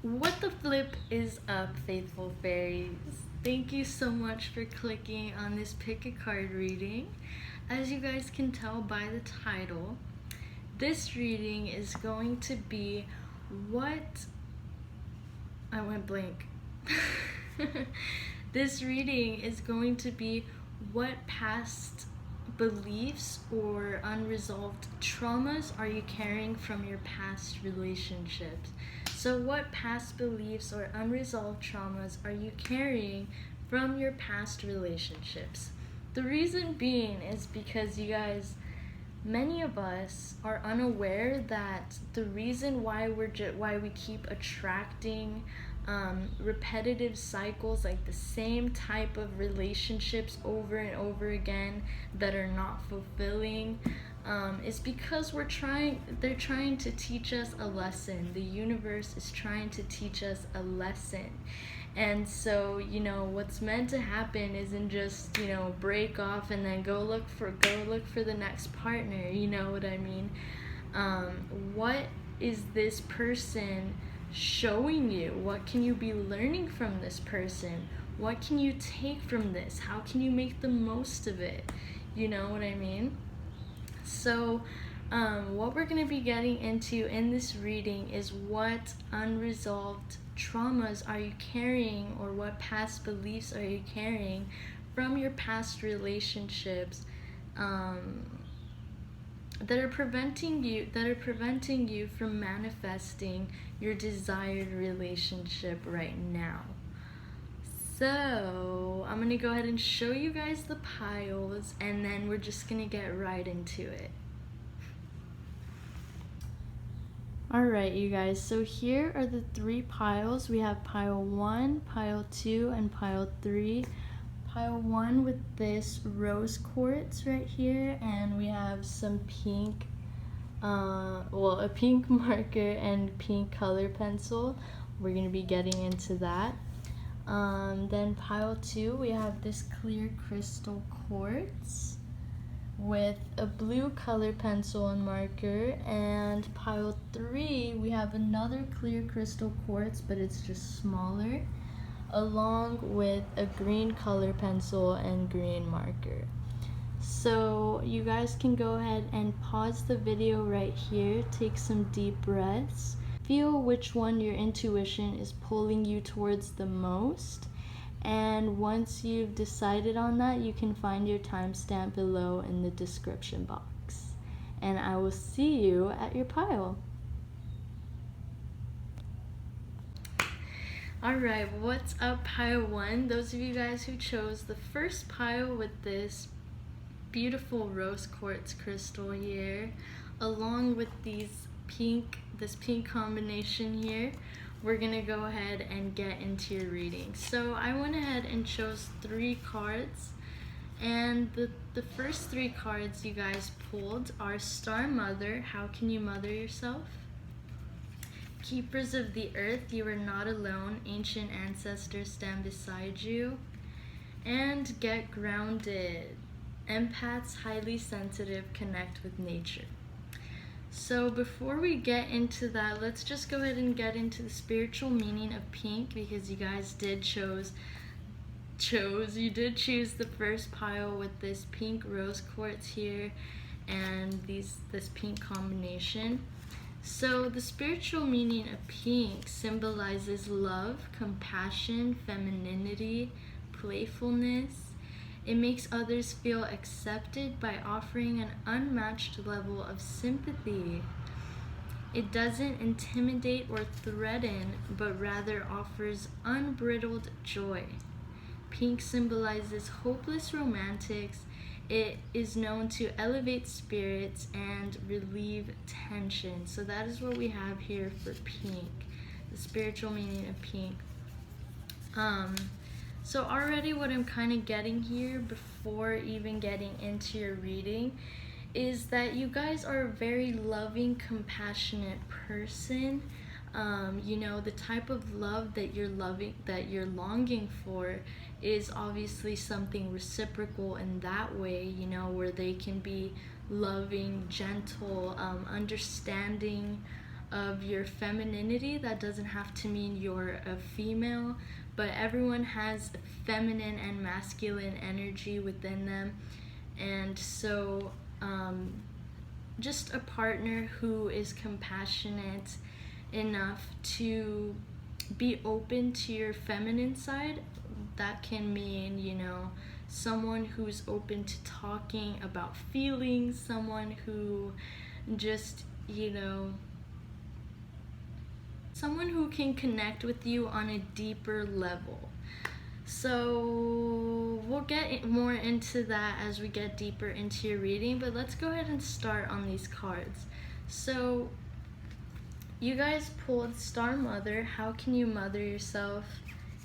What the flip is up, faithful fairies? Thank you so much for clicking on this pick a card reading. As you guys can tell by the title, this reading is going to be what... I went blank. This reading is going to be what past beliefs or unresolved traumas are you carrying from your past relationships. So what past beliefs or unresolved traumas are you carrying from your past relationships? The reason being is because you guys, many of us are unaware that the reason why why we keep attracting repetitive cycles, like the same type of relationships over and over again that are not fulfilling, is because they're trying to teach us a lesson. The universe is trying to teach us a lesson. And so, what's meant to happen isn't just, break off and then go look for the next partner. You know what I mean? What is this person showing you? What can you be learning from this person? What can you take from this? How can you make the most of it? You know what I mean? So what we're going to be getting into in this reading is what unresolved traumas are you carrying, or what past beliefs are you carrying from your past relationships that are preventing you from manifesting your desired relationship right now. So I'm gonna go ahead and show you guys the piles, and then we're just gonna get right into it. Alright, you guys, so here are the three piles. We have pile 1, pile 2, and pile 3. Pile 1 with this rose quartz right here, and we have some pink, a pink marker and pink color pencil. We're going to be getting into that. Then pile 2, we have this clear crystal quartz with a blue color pencil and marker. And pile 3, we have another clear crystal quartz, but it's just smaller, along with a green color pencil and green marker. So you guys can go ahead and pause the video right here, take some deep breaths, feel which one your intuition is pulling you towards the most, and once you've decided on that, you can find your timestamp below in the description box. And I will see you at your pile. Alright, what's up, pile 1? Those of you guys who chose the first pile with this beautiful rose quartz crystal here, along with this pink combination here, we're gonna go ahead and get into your reading. So I went ahead and chose 3 cards, and the first 3 cards you guys pulled are Star Mother, how can you mother yourself? Keepers of the Earth, you are not alone, ancient ancestors stand beside you. And Get Grounded, empaths, highly sensitive, connect with nature. So before we get into that, let's just go ahead and get into the spiritual meaning of pink, because you guys did choose the first pile with this pink rose quartz here and this pink combination. So the spiritual meaning of pink symbolizes love, compassion, femininity, playfulness. It makes others feel accepted by offering an unmatched level of sympathy. It doesn't intimidate or threaten, but rather offers unbridled joy. Pink symbolizes hopeless romantics. It is known to elevate spirits and relieve tension. So that is what we have here for pink, the spiritual meaning of pink. So already what I'm kind of getting here before even getting into your reading is that you guys are a very loving, compassionate person. The type of love that you're longing for is obviously something reciprocal in that way, where they can be loving, gentle, understanding, of your femininity. That doesn't have to mean you're a female, but everyone has feminine and masculine energy within them. And so just a partner who is compassionate enough to be open to your feminine side. That can mean, someone who's open to talking about feelings, someone who just, someone who can connect with you on a deeper level. So we'll get more into that as we get deeper into your reading, but let's go ahead and start on these cards. So you guys pulled Star Mother, how can you mother yourself?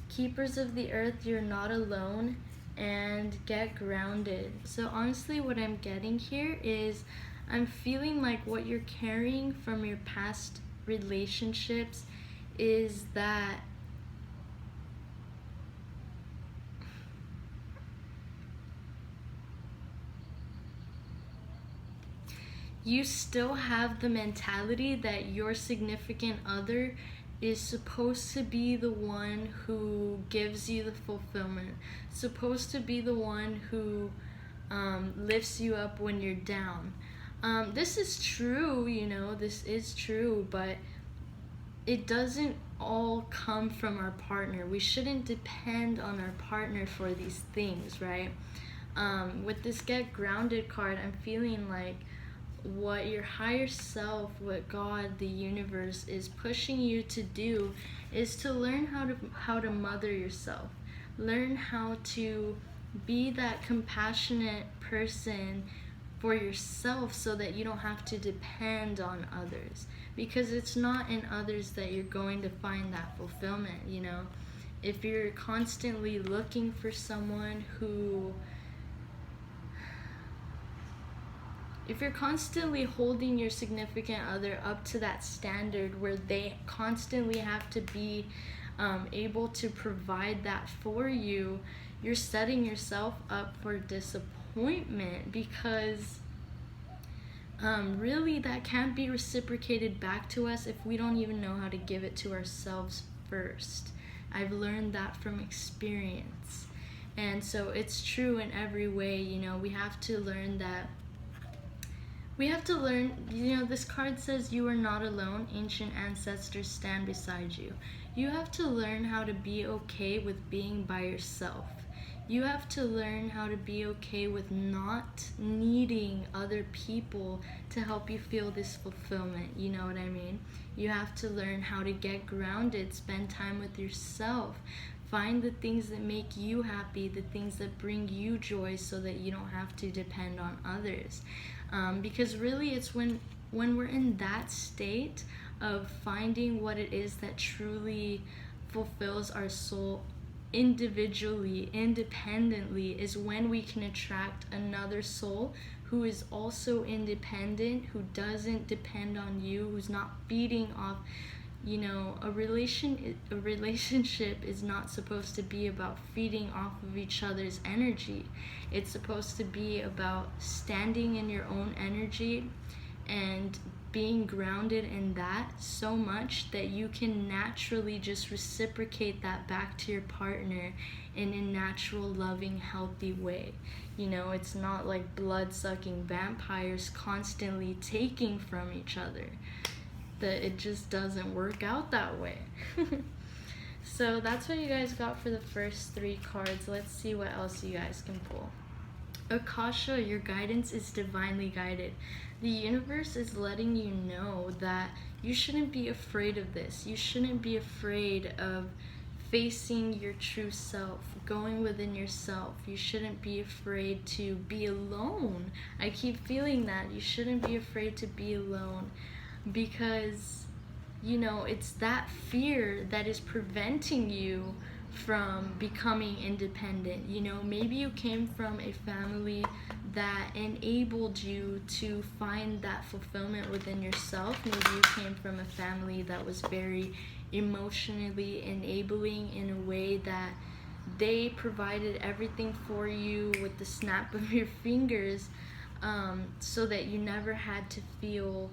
Keepers of the Earth, you're not alone, and Get Grounded. So honestly, what I'm getting here is I'm feeling like what you're carrying from your past relationships is that you still have the mentality that your significant other is supposed to be the one who gives you the fulfillment, supposed to be the one who lifts you up when you're down. This is true, this is true, but it doesn't all come from our partner. We shouldn't depend on our partner for these things, right? With this Get Grounded card, I'm feeling like what your higher self, what God, the universe is pushing you to do is to learn how to mother yourself. Learn how to be that compassionate person for yourself so that you don't have to depend on others, because it's not in others that you're going to find that fulfillment. If you're constantly looking for someone who, if you're constantly holding your significant other up to that standard where they constantly have to be able to provide that for you, you're setting yourself up for disappointment, because really that can't be reciprocated back to us if we don't even know how to give it to ourselves first. I've learned that from experience. And so it's true in every way. We have to learn that. This card says you are not alone. Ancient ancestors stand beside you. You have to learn how to be okay with being by yourself. You have to learn how to be okay with not needing other people to help you feel this fulfillment. You know what I mean? You have to learn how to get grounded, spend time with yourself. Find the things that make you happy, the things that bring you joy, so that you don't have to depend on others. Because really it's when we're in that state of finding what it is that truly fulfills our soul individually, independently, is when we can attract another soul who is also independent, who doesn't depend on you, who's not feeding off. A relationship is not supposed to be about feeding off of each other's energy. It's supposed to be about standing in your own energy and being grounded in that so much that you can naturally just reciprocate that back to your partner in a natural, loving, healthy way. It's not like blood-sucking vampires constantly taking from each other. That it just doesn't work out that way. So that's what you guys got for the first 3 cards. Let's see what else you guys can pull. Akasha, your guidance is divinely guided. The universe is letting you know that you shouldn't be afraid of this. You shouldn't be afraid of facing your true self, going within yourself. You shouldn't be afraid to be alone. I keep feeling that. You shouldn't be afraid to be alone, because it's that fear that is preventing you from becoming independent. Maybe you came from a family that enabled you to find that fulfillment within yourself. Maybe you came from a family that was very emotionally enabling, in a way that they provided everything for you with the snap of your fingers, so that you never had to feel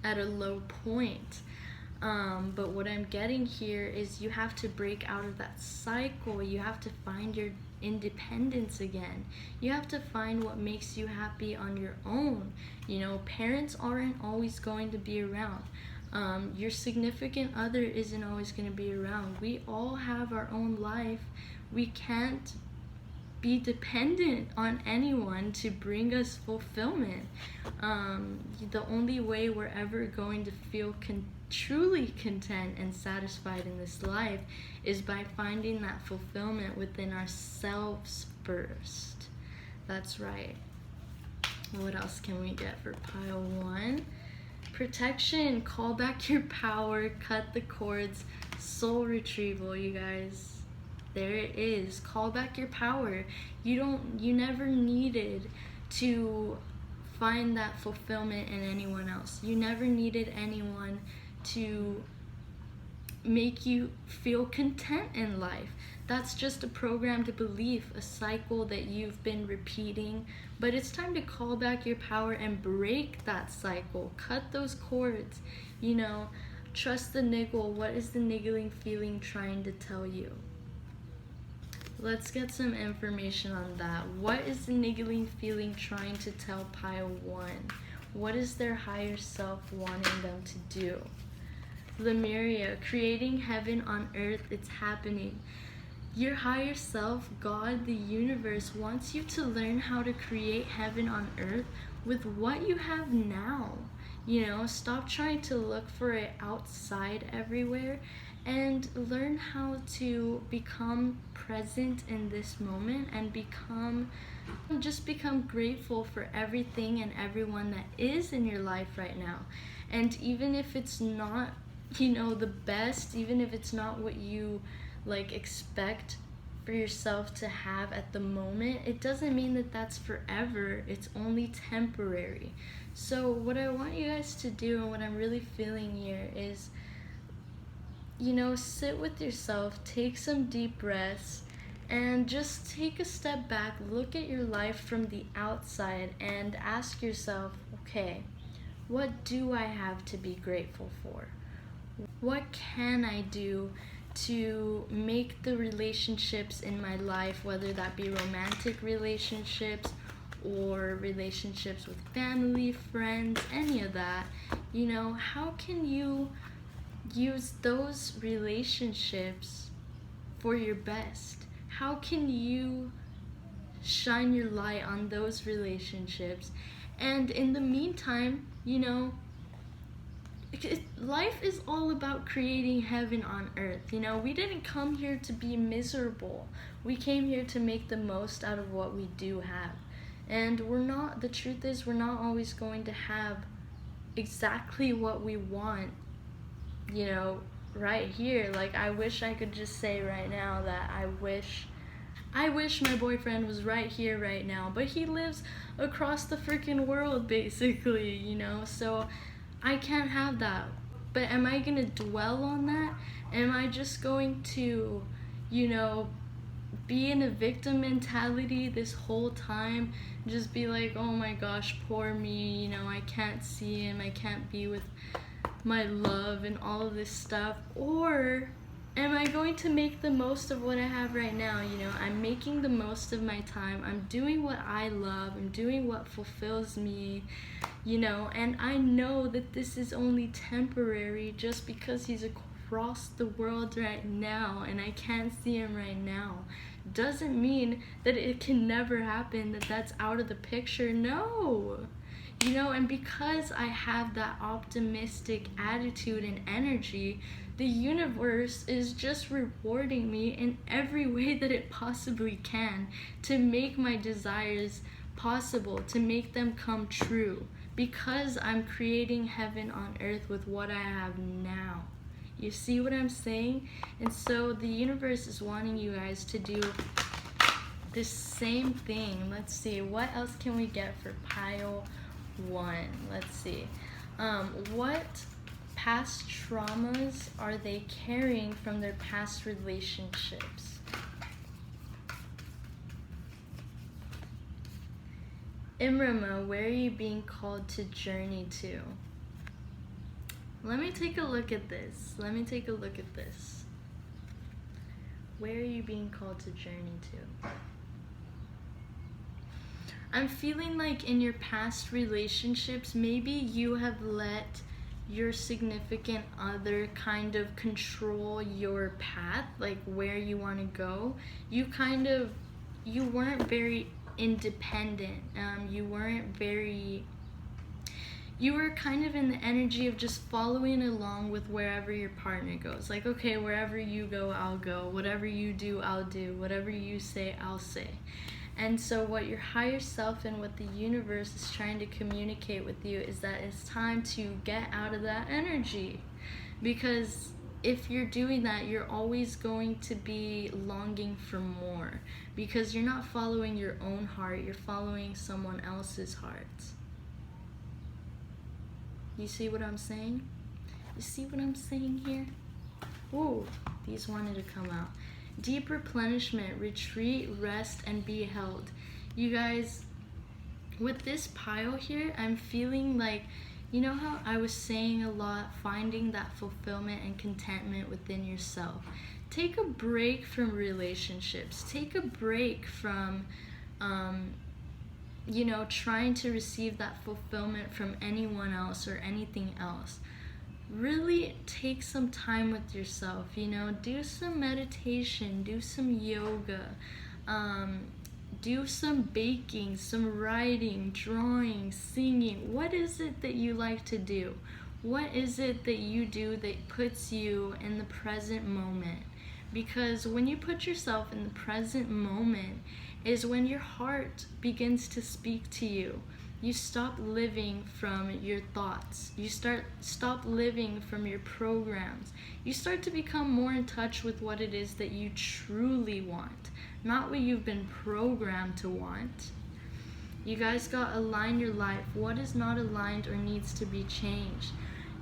at a low point. But what I'm getting here is you have to break out of that cycle. You have to find your independence again. You have to find what makes you happy on your own. You know, parents aren't always going to be around. Your significant other isn't always going to be around. We all have our own life. We can't be dependent on anyone to bring us fulfillment. The only way we're ever going to feel truly content and satisfied in this life is by finding that fulfillment within ourselves first. That's right. What else can we get for pile 1? Protection, call back your power, cut the cords, soul retrieval, you guys. There it is. Call back your power. You never needed to find that fulfillment in anyone else. You never needed anyone to make you feel content in life. That's just a programmed belief, a cycle that you've been repeating. But it's time to call back your power and break that cycle. Cut those cords. You know, trust the niggle. What is the niggling feeling trying to tell you? Let's get some information on that. What is the niggling feeling trying to tell pile 1? What is their higher self wanting them to do? Lemuria, creating heaven on earth, it's happening. Your higher self, God, the universe, wants you to learn how to create heaven on earth with what you have now. You know, stop trying to look for it outside everywhere and learn how to become present in this moment and become grateful for everything and everyone that is in your life right now. And even if it's not, you know, the best, even if it's not what you like expect for yourself to have at the moment, it doesn't mean that that's forever. It's only temporary. So what I want you guys to do and what I'm really feeling here is, you know, sit with yourself, take some deep breaths, and just take a step back, look at your life from the outside and ask yourself, okay, what do I have to be grateful for? What can I do to make the relationships in my life, whether that be romantic relationships or relationships with family, friends, any of that, you know, how can you use those relationships for your best? How can you shine your light on those relationships? And in the meantime, you know, life is all about creating heaven on earth. You know, we didn't come here to be miserable. We came here to make the most out of what we do have. And the truth is, we're not always going to have exactly what we want, you know, right here. Like, I wish I could just say right now that I wish my boyfriend was right here right now, but he lives across the freaking world, basically, you know, so I can't have that. But am I gonna dwell on that? Am I just going to, you know, be in a victim mentality this whole time? Just be like, oh my gosh, poor me, you know, I can't see him, I can't be with my love and all of this stuff? Or am I going to make the most of what I have right now? You know, I'm making the most of my time. I'm doing what I love. I'm doing what fulfills me, you know, and I know that this is only temporary just because he's across the world right now and I can't see him right now. Doesn't mean that it can never happen, that that's out of the picture. No. You know, and because I have that optimistic attitude and energy, the universe is just rewarding me in every way that it possibly can to make my desires possible, to make them come true, because I'm creating heaven on earth with what I have now. You see what I'm saying? And so the universe is wanting you guys to do the same thing. Let's see, what else can we get for pile 1? Let's see. What past traumas are they carrying from their past relationships? Imrama, where are you being called to journey to? Let me take a look at this. Let me take a look at this. Where are you being called to journey to? I'm feeling like in your past relationships, maybe you have let your significant other kind of control your path, like where you want to go. You weren't very independent. You were kind of in the energy of just following along with wherever your partner goes. Like, okay, wherever you go, I'll go. Whatever you do, I'll do. Whatever you say, I'll say. And so what your higher self and what the universe is trying to communicate with you is that it's time to get out of that energy. Because if you're doing that, you're always going to be longing for more. Because you're not following your own heart, you're following someone else's heart. You see what I'm saying? You see what I'm saying here? Ooh, these wanted to come out. Deep replenishment, retreat, rest, and be held. You guys, with this pile here, I'm feeling like, you know how I was saying a lot, finding that fulfillment and contentment within yourself. Take a break from relationships. Take a break from trying to receive that fulfillment from anyone else or anything else. Really take some time with yourself, do some meditation, do some yoga, do some baking, some writing, drawing, singing. What is it that you like to do? What is it that you do that puts you in the present moment? Because when you put yourself in the present moment is when your heart begins to speak to you. You stop living from your thoughts. You stop living from your programs. You start to become more in touch with what it is that you truly want, not what you've been programmed to want. You guys got to align your life. What is not aligned or needs to be changed?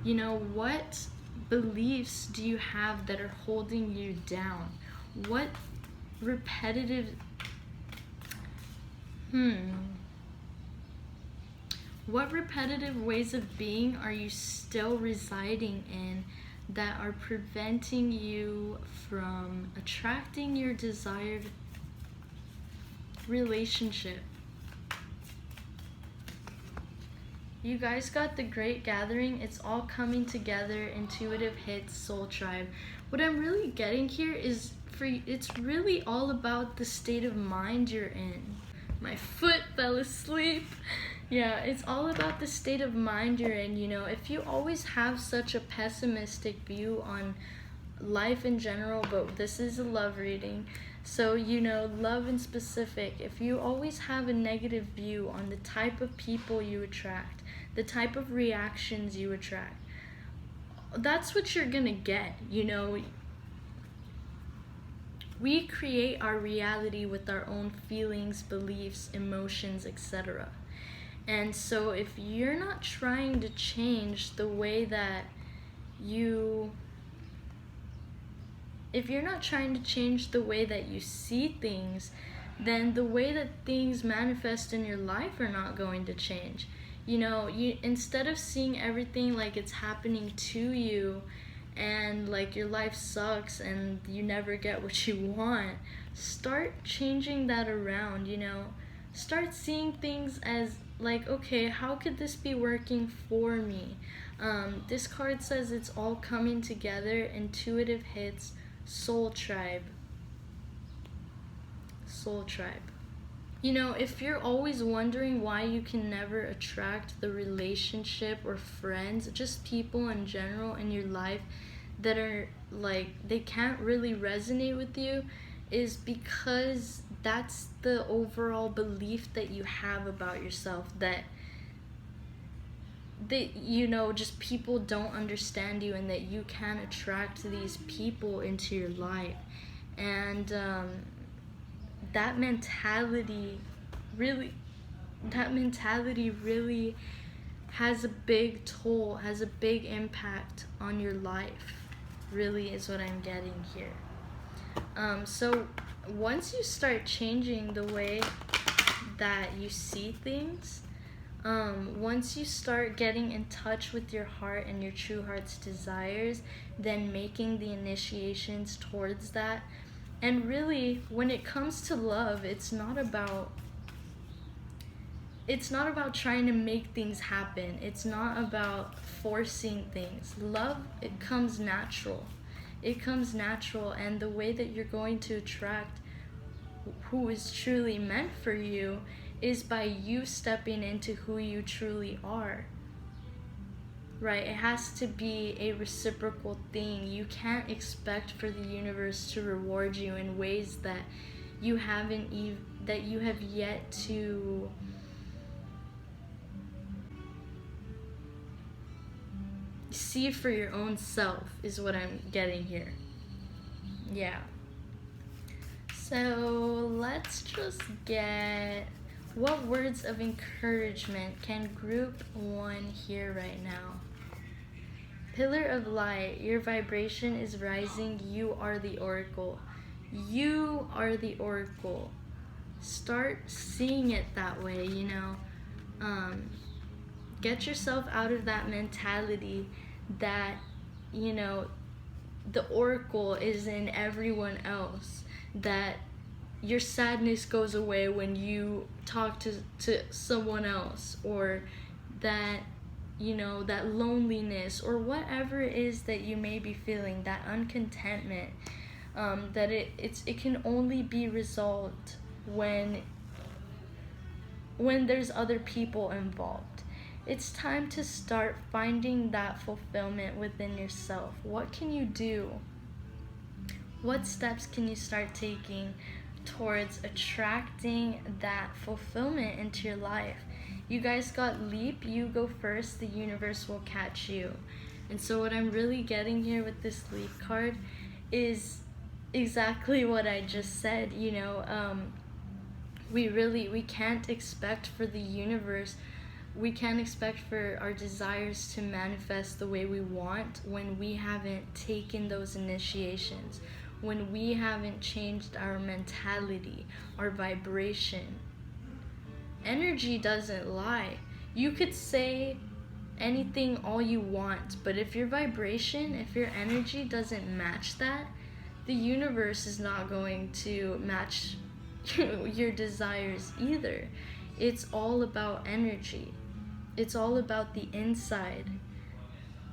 What beliefs do you have that are holding you down? What repetitive What repetitive ways of being are you still residing in that are preventing you from attracting your desired relationship? You guys got the Great Gathering. It's all coming together. Intuitive hits, Soul Tribe. What I'm really getting here is it's really all about the state of mind you're in. My foot fell asleep. Yeah, it's all about the state of mind you're in. If you always have such a pessimistic view on life in general, but this is a love reading, so love in specific, if you always have a negative view on the type of people you attract, the type of reactions you attract, that's what you're gonna get. We create our reality with our own feelings, beliefs, emotions, etc. And so if you're not trying to change the way that you see things, then the way that things manifest in your life are not going to change. You instead of seeing everything like it's happening to you and like your life sucks and you never get what you want, start changing that around. Start seeing things as like, okay, how could this be working for me? This card says it's all coming together. Intuitive hits, Soul Tribe. Soul Tribe. If you're always wondering why you can never attract the relationship or friends, just people in general in your life that are like, they can't really resonate with you, is because that's the overall belief that you have about yourself, that just people don't understand you and that you can't attract these people into your life. And that mentality really has a big toll, has a big impact on your life, really, is what I'm getting here. So once you start changing the way that you see things, Once you start getting in touch with your heart and your true heart's desires, then making the initiations towards that. And really, when it comes to love, it's not about trying to make things happen. It's not about forcing things. Love, it comes natural. It comes natural, and the way that you're going to attract who is truly meant for you is by you stepping into who you truly are. Right? It has to be a reciprocal thing. You can't expect for the universe to reward you in ways that you have yet to see for your own self, is what I'm getting here. Yeah. So let's just get, what words of encouragement can group 1 hear right now? Pillar of light, your vibration is rising. You are the oracle. You are the oracle. Start seeing it that way, Get yourself out of that mentality that, the oracle is in everyone else. That your sadness goes away when you talk to someone else, or that, that loneliness, or whatever it is that you may be feeling, that uncontentment, that it can only be resolved when there's other people involved. It's time to start finding that fulfillment within yourself. What can you do? What steps can you start taking towards attracting that fulfillment into your life? You guys got leap, you go first, the universe will catch you. And so what I'm really getting here with this leap card is exactly what I just said. We can't expect for the universe, we can't expect for our desires to manifest the way we want when we haven't taken those initiations, when we haven't changed our mentality, our vibration. Energy doesn't lie. You could say anything all you want, but if your vibration, if your energy doesn't match that, the universe is not going to match your desires either. It's all about energy. It's all about the inside.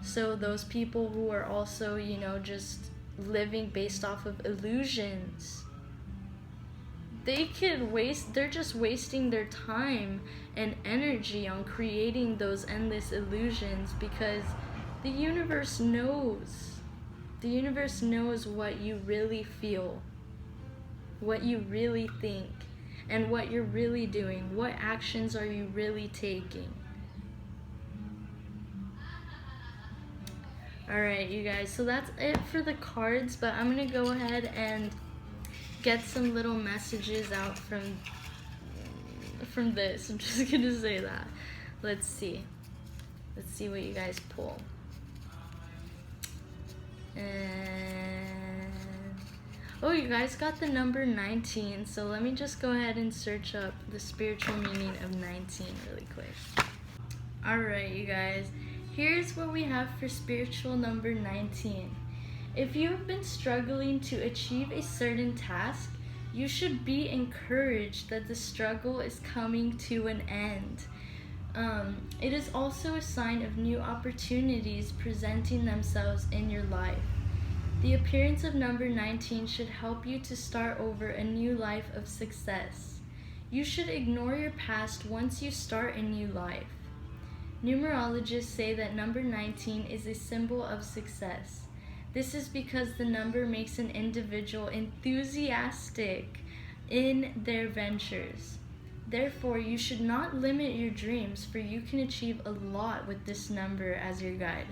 So those people who are also, just living based off of illusions, they're just wasting their time and energy on creating those endless illusions, because the universe knows. The universe knows what you really feel, what you really think, and what you're really doing. What actions are you really taking? Alright, you guys, so that's it for the cards, but I'm going to go ahead and get some little messages out from this. I'm just going to say that. Let's see what you guys pull. And oh, you guys got the number 19, so let me just go ahead and search up the spiritual meaning of 19 really quick. Alright, you guys, here's what we have for spiritual number 19. If you have been struggling to achieve a certain task, you should be encouraged that the struggle is coming to an end. It is also a sign of new opportunities presenting themselves in your life. The appearance of number 19 should help you to start over a new life of success. You should ignore your past once you start a new life. Numerologists say that number 19 is a symbol of success. This is because the number makes an individual enthusiastic in their ventures. Therefore, you should not limit your dreams, for you can achieve a lot with this number as your guide.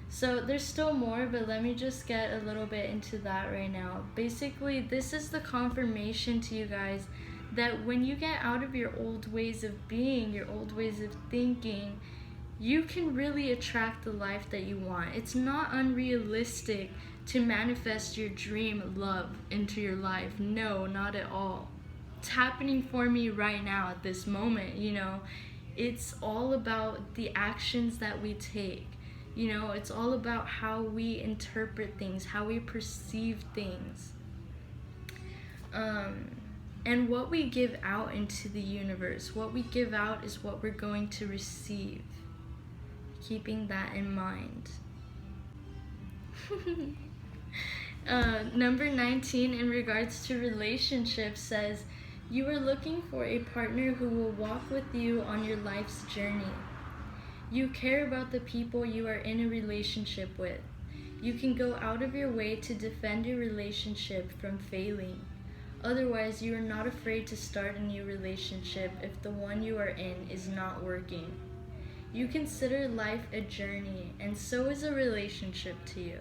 So there's still more, but let me just get a little bit into that right now. Basically, this is the confirmation to you guys that when you get out of your old ways of being, your old ways of thinking, you can really attract the life that you want. It's not unrealistic to manifest your dream love into your life. No, not at all. It's happening for me right now at this moment, It's all about the actions that we take. You know, it's all about how we interpret things, how we perceive things. And what we give out into the universe, what we give out is what we're going to receive. Keeping that in mind. Number 19 in regards to relationships says, you are looking for a partner who will walk with you on your life's journey. You care about the people you are in a relationship with. You can go out of your way to defend your relationship from failing. Otherwise, you are not afraid to start a new relationship if the one you are in is not working. You consider life a journey, and so is a relationship to you.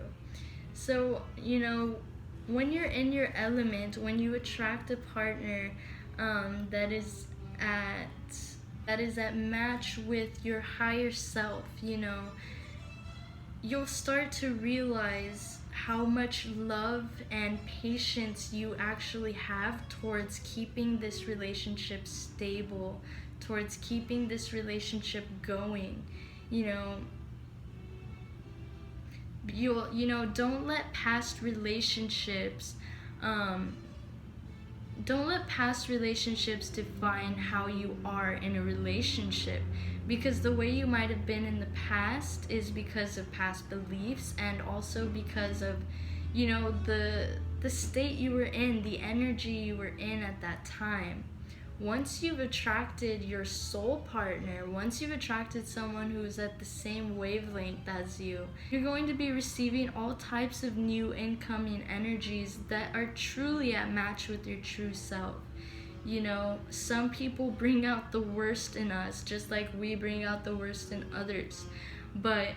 So, you know, when you're in your element, when you attract a partner that is at match with your higher self, you know, you'll start to realize how much love and patience you actually have towards keeping this relationship stable, towards keeping this relationship going. You know, don't let past relationships define how you are in a relationship, because the way you might have been in the past is because of past beliefs, and also because of, you know, the state you were in, the energy you were in at that time. Once you've attracted your soul partner, once you've attracted someone who's at the same wavelength as you, you're going to be receiving all types of new incoming energies that are truly at match with your true self. You know, some people bring out the worst in us, just like we bring out the worst in others. But,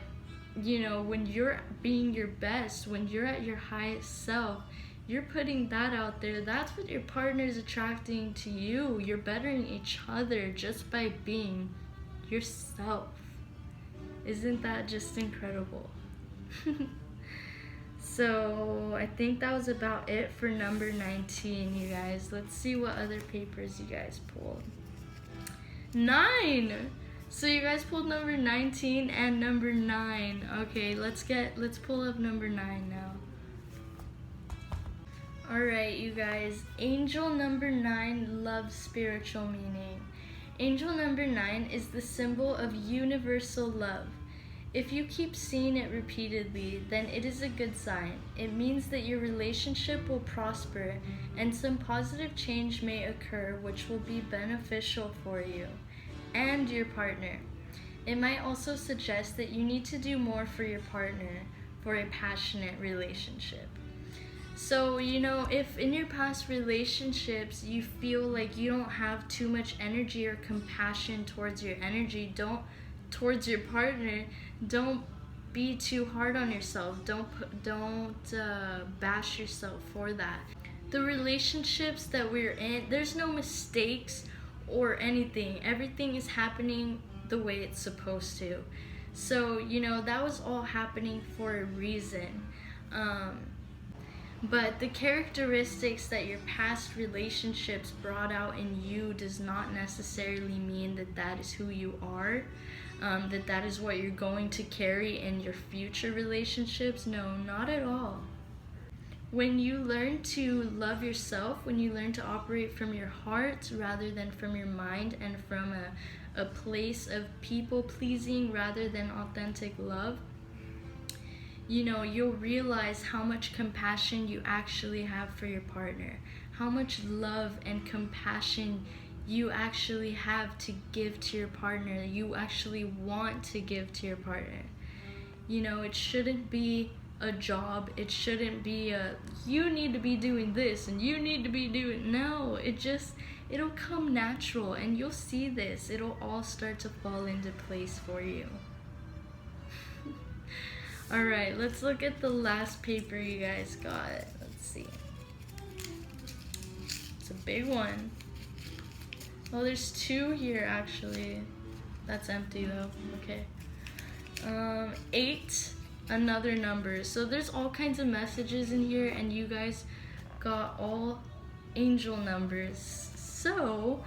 you know, when you're being your best, when you're at your highest self, you're putting that out there. That's what your partner is attracting to you. You're bettering each other just by being yourself. Isn't that just incredible? So I think that was about it for number 19, you guys. Let's see what other papers you guys pulled. 9! So you guys pulled number 19 and number 9. Okay, let's pull up number 9 now. Alright, you guys. Angel number 9 loves spiritual meaning. Angel number 9 is the symbol of universal love. If you keep seeing it repeatedly, then it is a good sign. It means that your relationship will prosper and some positive change may occur which will be beneficial for you and your partner. It might also suggest that you need to do more for your partner for a passionate relationship. So, you know, if in your past relationships you feel like you don't have too much energy or compassion towards your towards your partner, don't be too hard on yourself. Don't bash yourself for that. The relationships that we're in, there's no mistakes or anything. Everything is happening the way it's supposed to. So, you know, that was all happening for a reason. But the characteristics that your past relationships brought out in you does not necessarily mean that that is who you are, that is what you're going to carry in your future relationships. No, not at all. When you learn to love yourself, when you learn to operate from your heart rather than from your mind, and from a place of people pleasing rather than authentic love, you know, you'll realize how much compassion you actually have for your partner, how much love and compassion you actually have to give to your partner, you actually want to give to your partner. You know, it shouldn't be a job, it shouldn't be you need to be doing this and you need to be doing, no, it'll come natural, and you'll see this, it'll all start to fall into place for you. Alright, let's look at the last paper you guys got. Let's see. It's a big one. Oh, there's 2 here actually. That's empty though. Okay. 8, another number. So there's all kinds of messages in here, and you guys got all angel numbers. So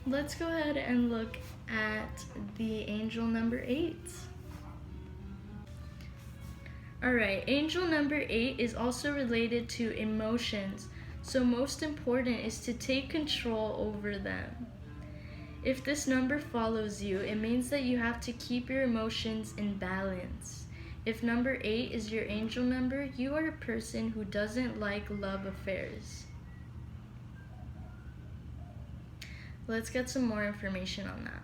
let's go ahead and look at the angel number 8. Alright, angel number 8 is also related to emotions, so most important is to take control over them. If this number follows you, it means that you have to keep your emotions in balance. If number 8 is your angel number, you are a person who doesn't like love affairs. Let's get some more information on that.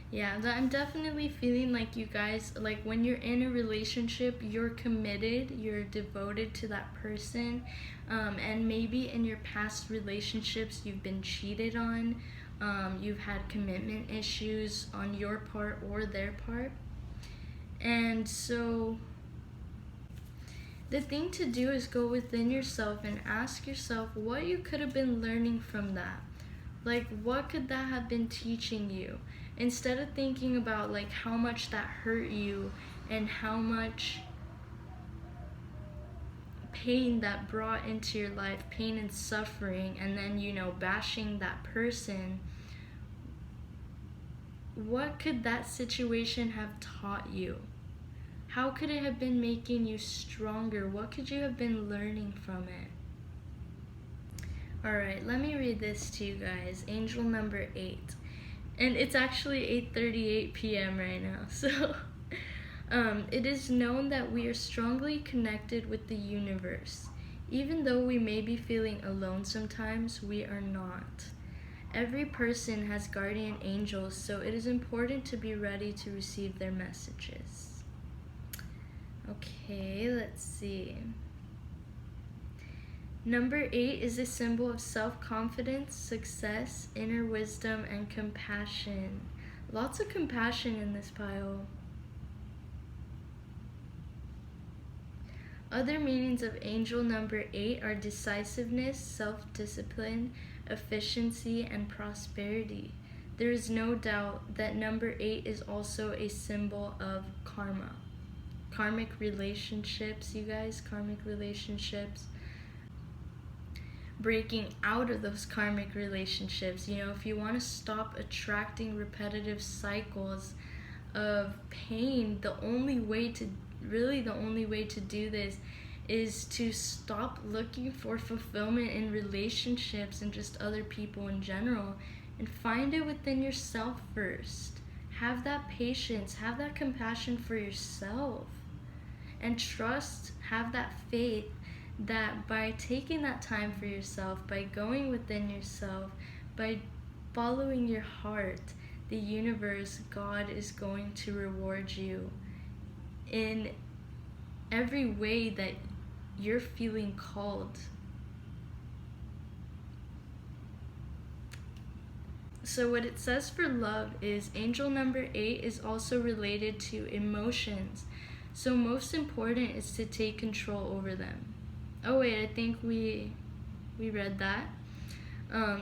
Yeah, I'm definitely feeling like you guys, like when you're in a relationship, you're committed, you're devoted to that person, and maybe in your past relationships you've been cheated on, you've had commitment issues on your part or their part. And so the thing to do is go within yourself and ask yourself what you could have been learning from that. Like, what could that have been teaching you? Instead of thinking about like how much that hurt you and how much pain that brought into your life, pain and suffering, and then, you know, bashing that person, what could that situation have taught you? How could it have been making you stronger? What could you have been learning from it? Alright, let me read this to you guys. Angel number 8. And it's actually 8:38 p.m. right now. So, it is known that we are strongly connected with the universe. Even though we may be feeling alone sometimes, we are not. Every person has guardian angels, so it is important to be ready to receive their messages. Okay, let's see. Number 8 is a symbol of self-confidence, success, inner wisdom, and compassion. Lots of compassion in this pile. Other meanings of angel number 8 are decisiveness, self-discipline, efficiency, and prosperity. There is no doubt that number 8 is also a symbol of karma. Karmic relationships, you guys, karmic relationships. Breaking out of those karmic relationships. You know, if you want to stop attracting repetitive cycles of pain, the only way to do this is to stop looking for fulfillment in relationships and just other people in general, and find it within yourself first. Have that patience, have that compassion for yourself, and trust, have that faith that by taking that time for yourself, by going within yourself, by following your heart, the universe, God is going to reward you in every way that you're feeling called. So what it says for love is angel number 8 is also related to emotions. So most important is to take control over them. Oh wait, I think we read that.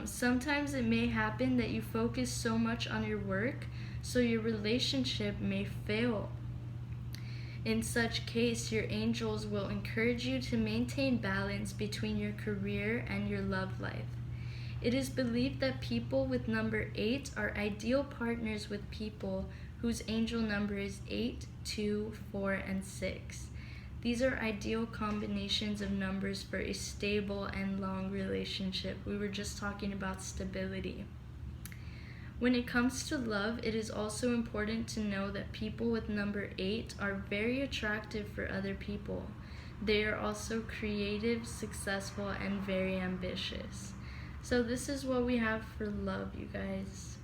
Sometimes it may happen that you focus so much on your work, so your relationship may fail. In such case, your angels will encourage you to maintain balance between your career and your love life. It is believed that people with number 8 are ideal partners with people whose angel number is 8, 2, 4, and 6. These are ideal combinations of numbers for a stable and long relationship. We were just talking about stability. When it comes to love, it is also important to know that people with number 8 are very attractive for other people. They are also creative, successful, and very ambitious. So this is what we have for love, you guys.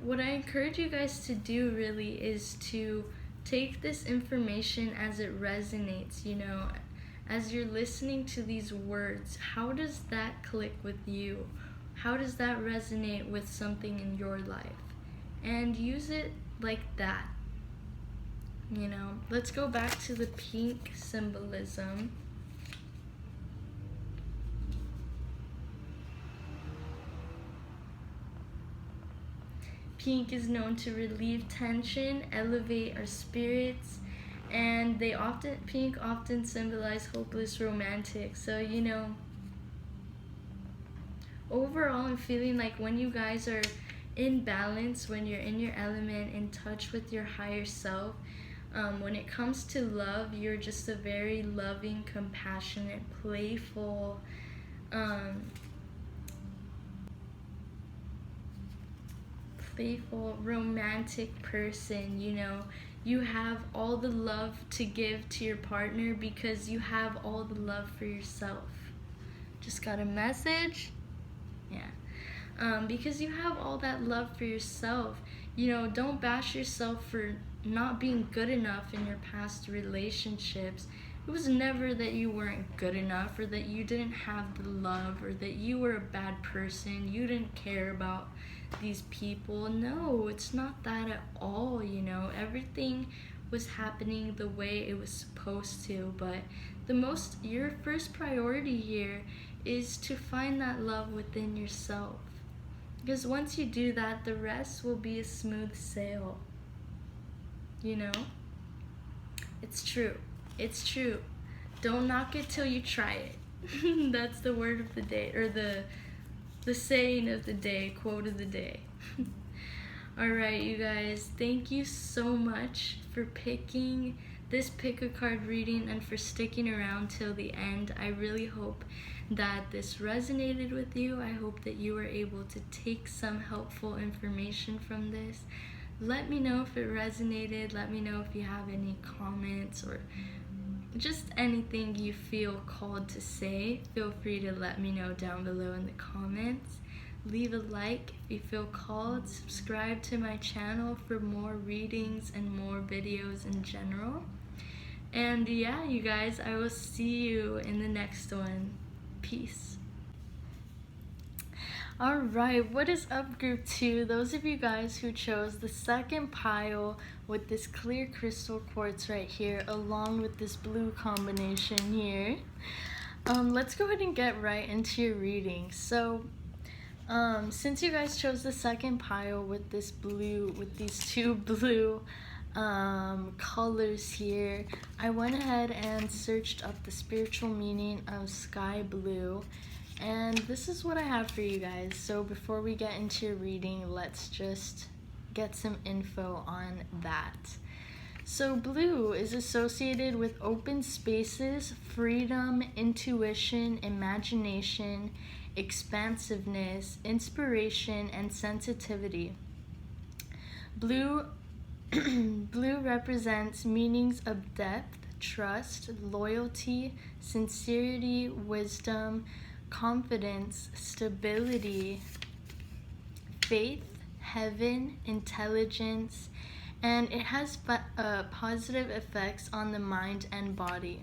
What I encourage you guys to do really is to take this information as it resonates, you know, as you're listening to these words. How does that click with you? How does that resonate with something in your life? And use it like that. You know, let's go back to the pink symbolism. Pink is known to relieve tension, elevate our spirits, and pink often symbolize hopeless romantic. So, you know, overall, I'm feeling like when you guys are in balance, when you're in your element, in touch with your higher self, when it comes to love, you're just a very loving, compassionate, playful, romantic person. You know, you have all the love to give to your partner because you have all the love for yourself. Just got a message? Yeah. Because you have all that love for yourself. You know, don't bash yourself for not being good enough in your past relationships. It was never that you weren't good enough or that you didn't have the love or that you were a bad person. You didn't care about these people. No, it's not that at all, you know. Everything was happening the way it was supposed to, but your first priority here is to find that love within yourself. Because once you do that, the rest will be a smooth sail. You know? It's true. It's true. Don't knock it till you try it. That's the word of the day, or the saying of the day, quote of the day. Alright, you guys, thank you so much for picking this pick a card reading and for sticking around till the end. I really hope that this resonated with you. I hope that you were able to take some helpful information from this. Let me know if it resonated. Let me know if you have any comments or just anything you feel called to say. Feel free to let me know down below in the comments. Leave a like if you feel called. Subscribe to my channel for more readings and more videos in general. And yeah, you guys, I will see you in the next one. Peace. Alright, what is up, group 2? Those of you guys who chose the second pile with this clear crystal quartz right here along with this blue combination here. Let's go ahead and get right into your reading. So since you guys chose the second pile with this blue, with these two blue colors here, I went ahead and searched up the spiritual meaning of sky blue, and this is what I have for you guys. So before we get into your reading, let's just get some info on that. So blue is associated with open spaces, freedom, intuition, imagination, expansiveness, inspiration, and sensitivity. Blue represents meanings of depth, trust, loyalty, sincerity, wisdom, confidence, stability, faith, heaven, intelligence, and it has positive effects on the mind and body.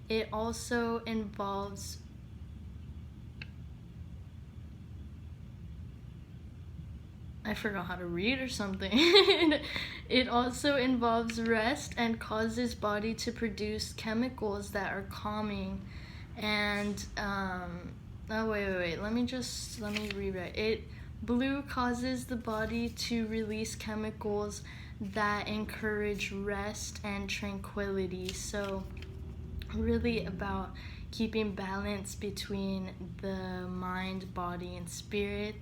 It also involves I forgot how to read or something. It also involves rest and causes body to produce chemicals that are calming. And wait, let me rewrite it. Blue causes the body to release chemicals that encourage rest and tranquility. So really about keeping balance between the mind, body, and spirit.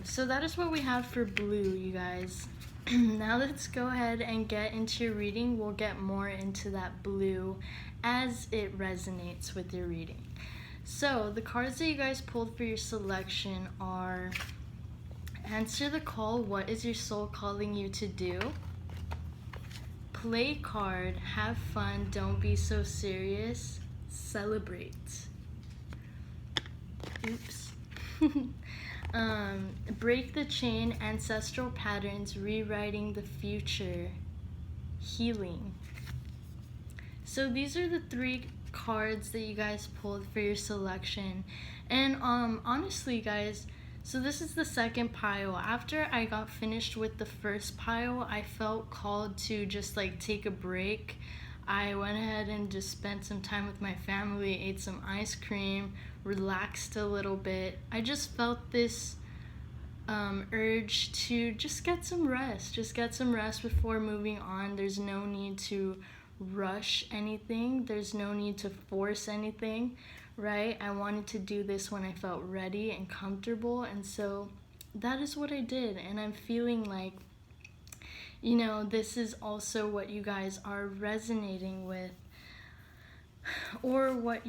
So that is what we have for blue, you guys. Now let's go ahead and get into your reading. We'll get more into that blue as it resonates with your reading. So the cards that you guys pulled for your selection are Answer the Call, What is your soul calling you to do? Play card, Have fun, don't be so serious, Celebrate. Oops. Break the chain, Ancestral patterns, rewriting the future, Healing. So these are the 3 cards that you guys pulled for your selection. And honestly, guys, so this is the second pile. After I got finished with the first pile, I felt called to just like take a break. I went ahead and just spent some time with my family, ate some ice cream, relaxed a little bit. I just felt this urge to just get some rest before moving on. There's no need to rush anything. There's no need to force anything, right? I wanted to do this when I felt ready and comfortable, and so that is what I did. And I'm feeling like, this is also what you guys are resonating with, or what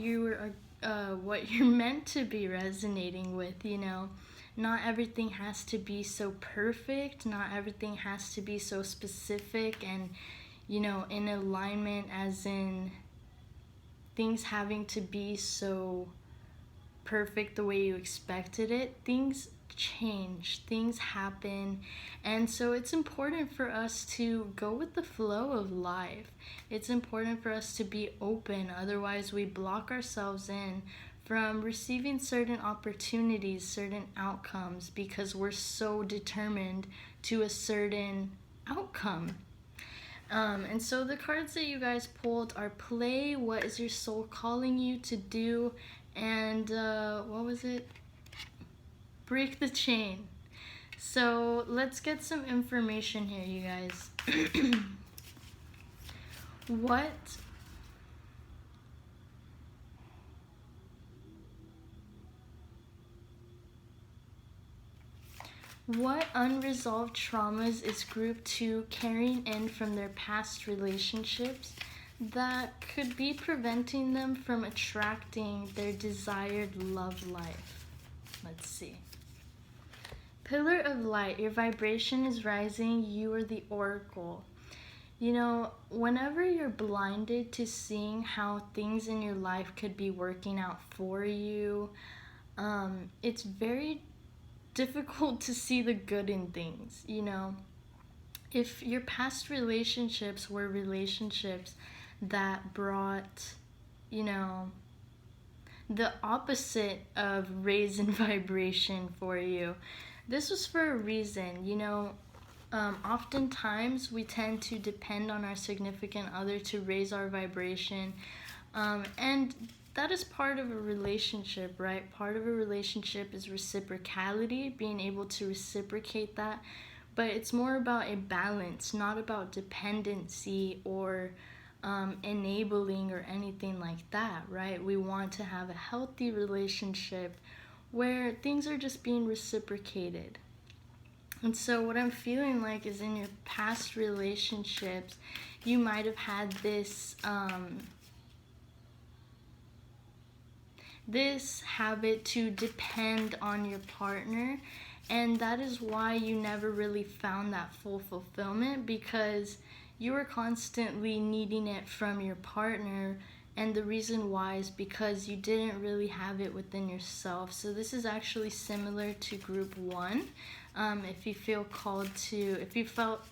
what you're meant to be resonating with. Not everything has to be so perfect, not everything has to be so specific and in alignment, as in things having to be so perfect the way you expected it. Things change, things happen, and so it's important for us to go with the flow of life. It's important for us to be open, otherwise we block ourselves in from receiving certain opportunities, certain outcomes, because we're so determined to a certain outcome. And so the cards that you guys pulled are play, what is your soul calling you to do, and what was it? Break the chain. So let's get some information here, you guys. What unresolved traumas is group 2 carrying in from their past relationships that could be preventing them from attracting their desired love life? Let's see. Pillar of light, your vibration is rising, you are the oracle. Whenever you're blinded to seeing how things in your life could be working out for you, it's very difficult to see the good in things. If your past relationships were relationships that brought, the opposite of raise in vibration for you, this was for a reason. Oftentimes we tend to depend on our significant other to raise our vibration, and that is part of a relationship, right? Part of a relationship is reciprocality, being able to reciprocate that, but it's more about a balance, not about dependency or enabling or anything like that, right? We want to have a healthy relationship where things are just being reciprocated. And so what I'm feeling like is, in your past relationships, you might have had this this habit to depend on your partner, and that is why you never really found that full fulfillment, because you were constantly needing it from your partner. And the reason why is because you didn't really have it within yourself. So this is actually similar to group 1. If you felt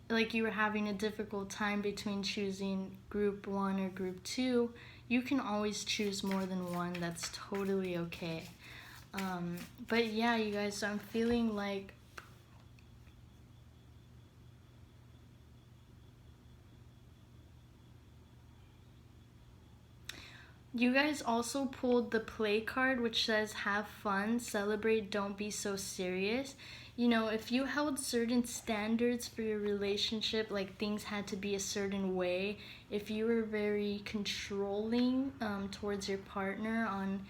like you were having a difficult time between choosing group 1 or group 2, you can always choose more than one. That's totally okay. But yeah, you guys, so I'm feeling like you guys also pulled the play card, which says have fun, celebrate, don't be so serious. If you held certain standards for your relationship, like things had to be a certain way, if you were very controlling towards your partner on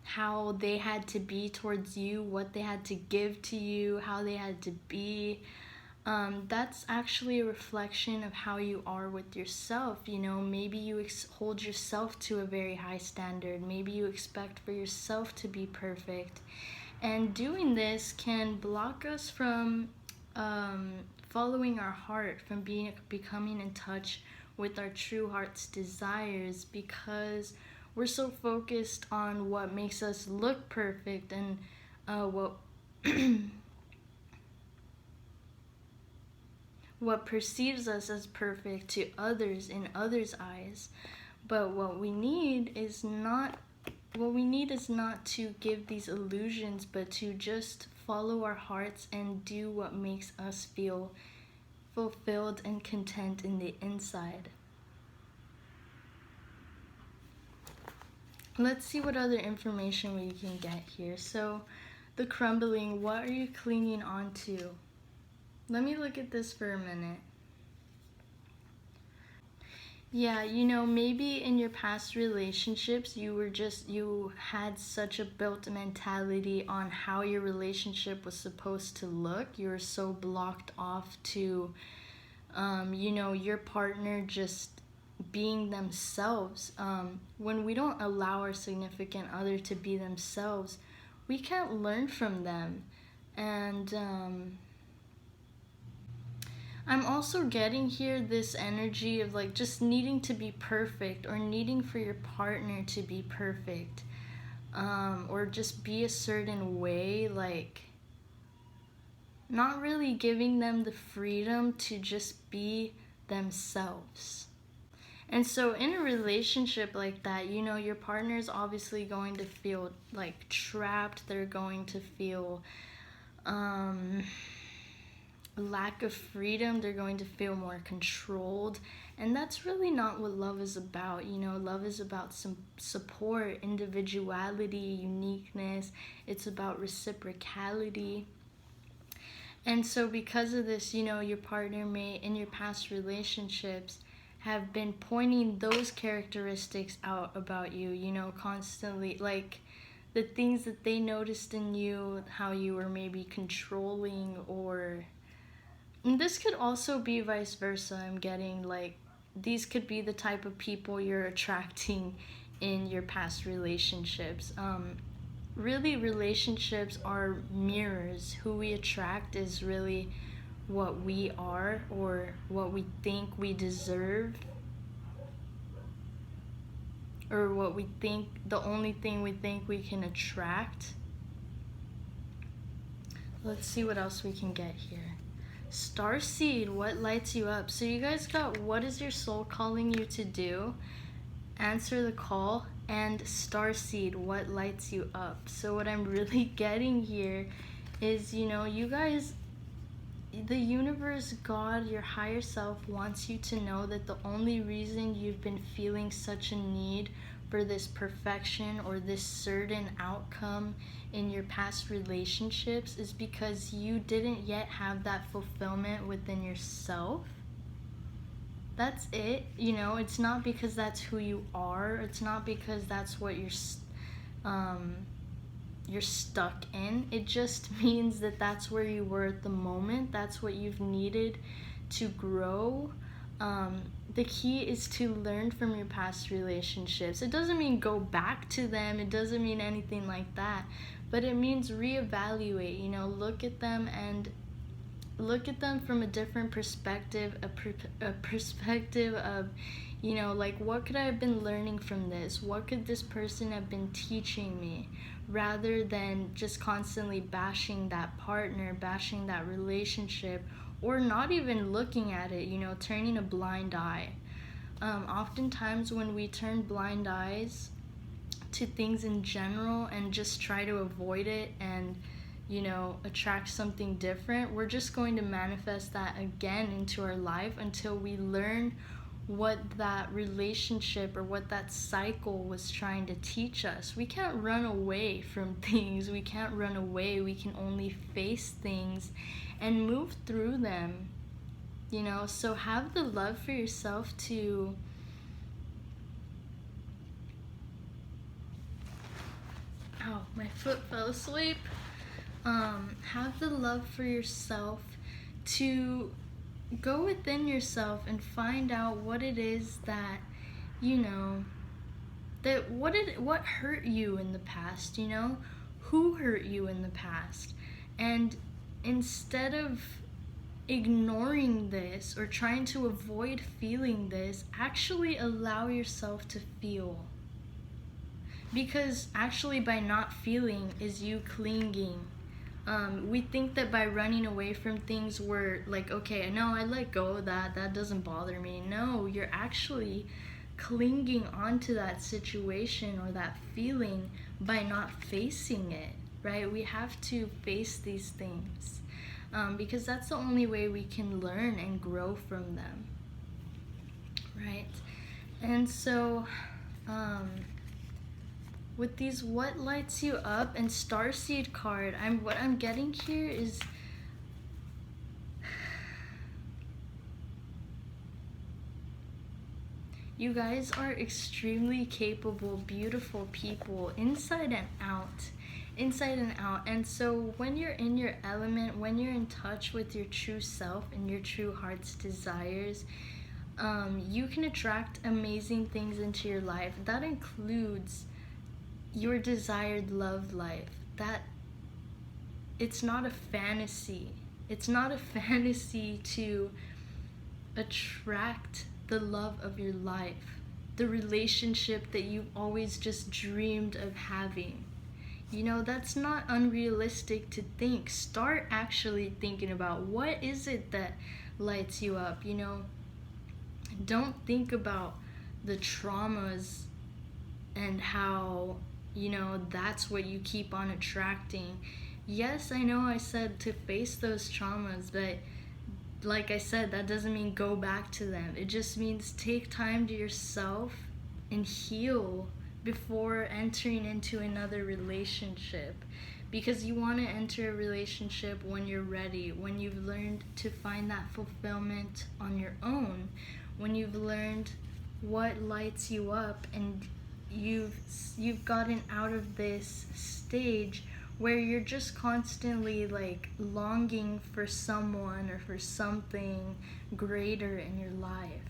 how they had to be towards you, what they had to give to you, how they had to be, that's actually a reflection of how you are with yourself. Maybe you hold yourself to a very high standard. Maybe you expect for yourself to be perfect. And doing this can block us from following our heart, from becoming in touch with our true heart's desires, because we're so focused on what makes us look perfect and what what perceives us as perfect to others in others' eyes. But what we need is not to give these illusions, but to just follow our hearts and do what makes us feel fulfilled and content in the inside. Let's see what other information we can get here. So, the crumbling, what are you clinging on to? Let me look at this for a minute. Yeah, maybe in your past relationships, you had such a built mentality on how your relationship was supposed to look. You were so blocked off to, your partner just being themselves. When we don't allow our significant other to be themselves, we can't learn from them. And, I'm also getting here this energy of like just needing to be perfect or needing for your partner to be perfect, or just be a certain way, like not really giving them the freedom to just be themselves. And so, in a relationship like that, your partner is obviously going to feel like trapped. They're going to feel um, lack of freedom. They're going to feel more controlled. And that's really not what love is about. Love is about some support, individuality, uniqueness. It's about reciprocality. And so, because of this, your partner may, in your past relationships, have been pointing those characteristics out about you, constantly. Like the things that they noticed in you, how you were maybe controlling, or. And this could also be vice versa. I'm getting like these could be the type of people you're attracting in your past relationships. Really, relationships are mirrors. Who we attract is really what we are or what we think we deserve, or what we think, the only thing we think we can attract. Let's see what else we can get here. Starseed, what lights you up? So you guys got what is your soul calling you to do? Answer the call. And Starseed, what lights you up? So what I'm really getting here is, you guys, the universe, God, your higher self wants you to know that the only reason you've been feeling such a need for this perfection or this certain outcome in your past relationships is because you didn't yet have that fulfillment within yourself. That's it. It's not because that's who you are. It's not because that's what you're stuck in. It just means that that's where you were at the moment. That's what you've needed to grow. The key is to learn from your past relationships. It doesn't mean go back to them. It doesn't mean anything like that. But it means reevaluate. Look at them from a different perspective, a perspective of, like, what could I have been learning from this? What could this person have been teaching me? Rather than just constantly bashing that partner, bashing that relationship, or not even looking at it, turning a blind eye. Oftentimes when we turn blind eyes to things in general and just try to avoid it and attract something different, we're just going to manifest that again into our life until we learn what that relationship or what that cycle was trying to teach us. We can't run away from things. We can't run away. We can only face things and move through them. So have the love for yourself to my foot fell asleep. Have the love for yourself to go within yourself and find out what it is that what hurt you in the past, who hurt you in the past. And instead of ignoring this or trying to avoid feeling this, actually allow yourself to feel. Because actually by not feeling is you clinging. We think that by running away from things we're like, okay, no, I let go of that doesn't bother me. No, you're actually clinging onto that situation or that feeling by not facing it, right? We have to face these things, because that's the only way we can learn and grow from them, right? And so with these what lights you up and Starseed card, what I'm getting here is You guys are extremely capable, beautiful people, inside and out. Inside and out. And so when you're in your element, when you're in touch with your true self and your true heart's desires, you can attract amazing things into your life. That includes your desired love life. That it's not a fantasy. It's not a fantasy to attract the love of your life, the relationship that you've always just dreamed of having. You know, that's not unrealistic to think. Start actually thinking about what is it that lights you up, you know? Don't think about the traumas and how, you know, that's what you keep on attracting. Yes, I know I said to face those traumas, but like I said, that doesn't mean go back to them. It just means take time to yourself and heal before entering into another relationship, because you want to enter a relationship when you're ready, when you've learned to find that fulfillment on your own, when you've learned what lights you up, and you've gotten out of this stage where you're just constantly like longing for someone or for something greater in your life.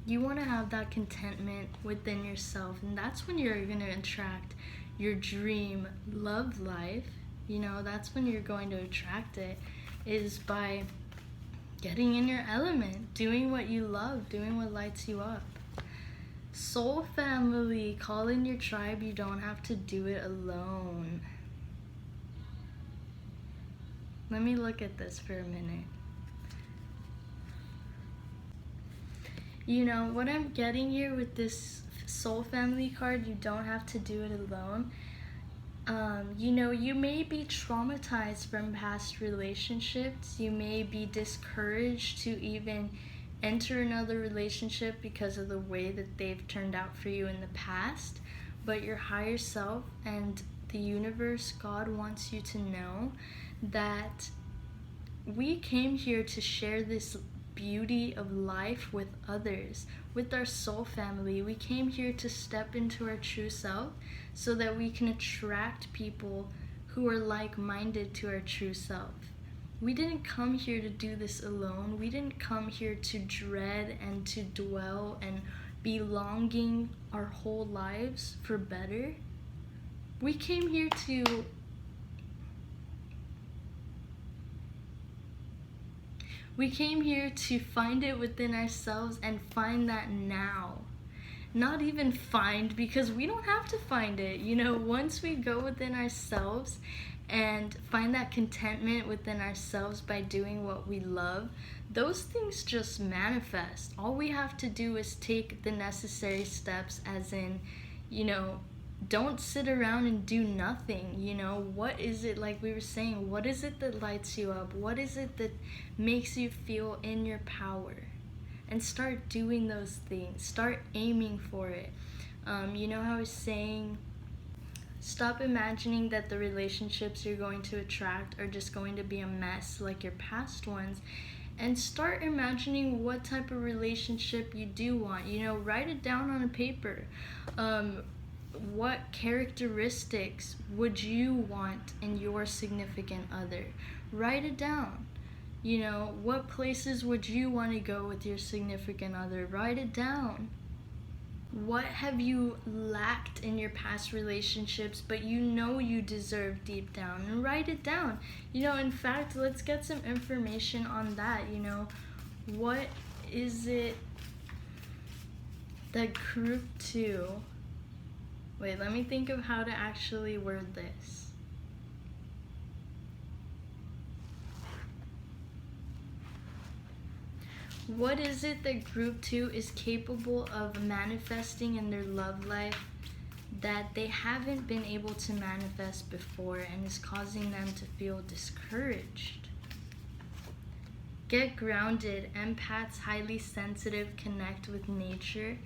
You want to have that contentment within yourself, and that's when you're going to attract your dream love life. You know, that's when you're going to attract it, is by getting in your element, doing what you love, doing what lights you up. Soul family, call in your tribe. You don't have to do it alone. Let me look at this for a minute. You know, what I'm getting here with this soul family card, you don't have to do it alone. You know, you may be traumatized from past relationships. You may be discouraged to even enter another relationship because of the way that they've turned out for you in the past. But your higher self and the universe, God, wants you to know that we came here to share this beauty of life with others, with our soul family. We came here to step into our true self so that we can attract people who are like-minded to our true self. We didn't come here to do this alone. We didn't come here to dread and to dwell and be longing our whole lives for better. We came here to find it within ourselves and find that now. Not even find, because we don't have to find it. You know, once we go within ourselves and find that contentment within ourselves by doing what we love, those things just manifest. All we have to do is take the necessary steps, as in, you know, don't sit around and do nothing. You know, what is it, like we were saying, what is it that lights you up? What is it that makes you feel in your power? And start doing those things. Start aiming for it. You know how I was saying, stop imagining that the relationships you're going to attract are just going to be a mess like your past ones, and start imagining what type of relationship you do want. You know, write it down on a paper. What characteristics would you want in your significant other? Write it down. You know, what places would you want to go with your significant other? Write it down. What have you lacked in your past relationships, but you know you deserve deep down? And write it down. You know, in fact, let's get some information on that. You know, what is it that group 2... Wait, let me think of how to actually word this. What is it that group 2 is capable of manifesting in their love life that they haven't been able to manifest before and is causing them to feel discouraged? Get grounded. Empaths, highly sensitive, connect with nature.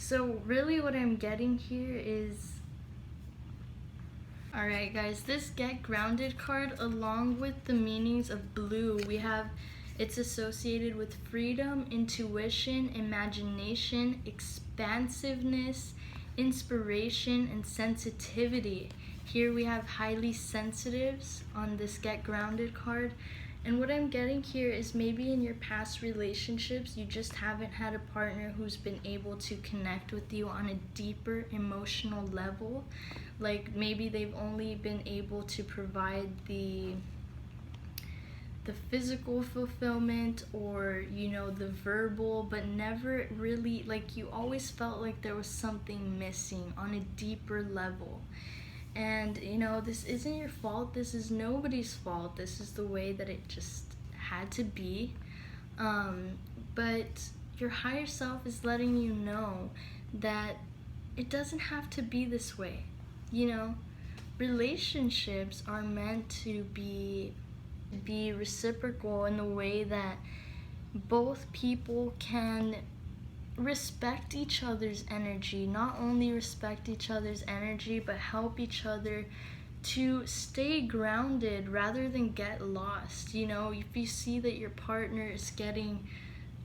So really what I'm getting here is, alright guys, this Get Grounded card, along with the meanings of blue, we have It's associated with freedom, intuition, imagination, expansiveness, inspiration, and sensitivity. Here we have highly sensitives on this Get Grounded card. And what I'm getting here is maybe in your past relationships, you just haven't had a partner who's been able to connect with you on a deeper emotional level. Like maybe they've only been able to provide the physical fulfillment, or the verbal, but never really, like, you always felt like there was something missing on a deeper level. And this isn't your fault, this is nobody's fault, this is the way that it just had to be. But your higher self is letting you know that it doesn't have to be this way. Relationships are meant to be reciprocal in the way that both people can respect each other's energy. Not only respect each other's energy, but help each other to stay grounded rather than get lost. If you see that your partner is getting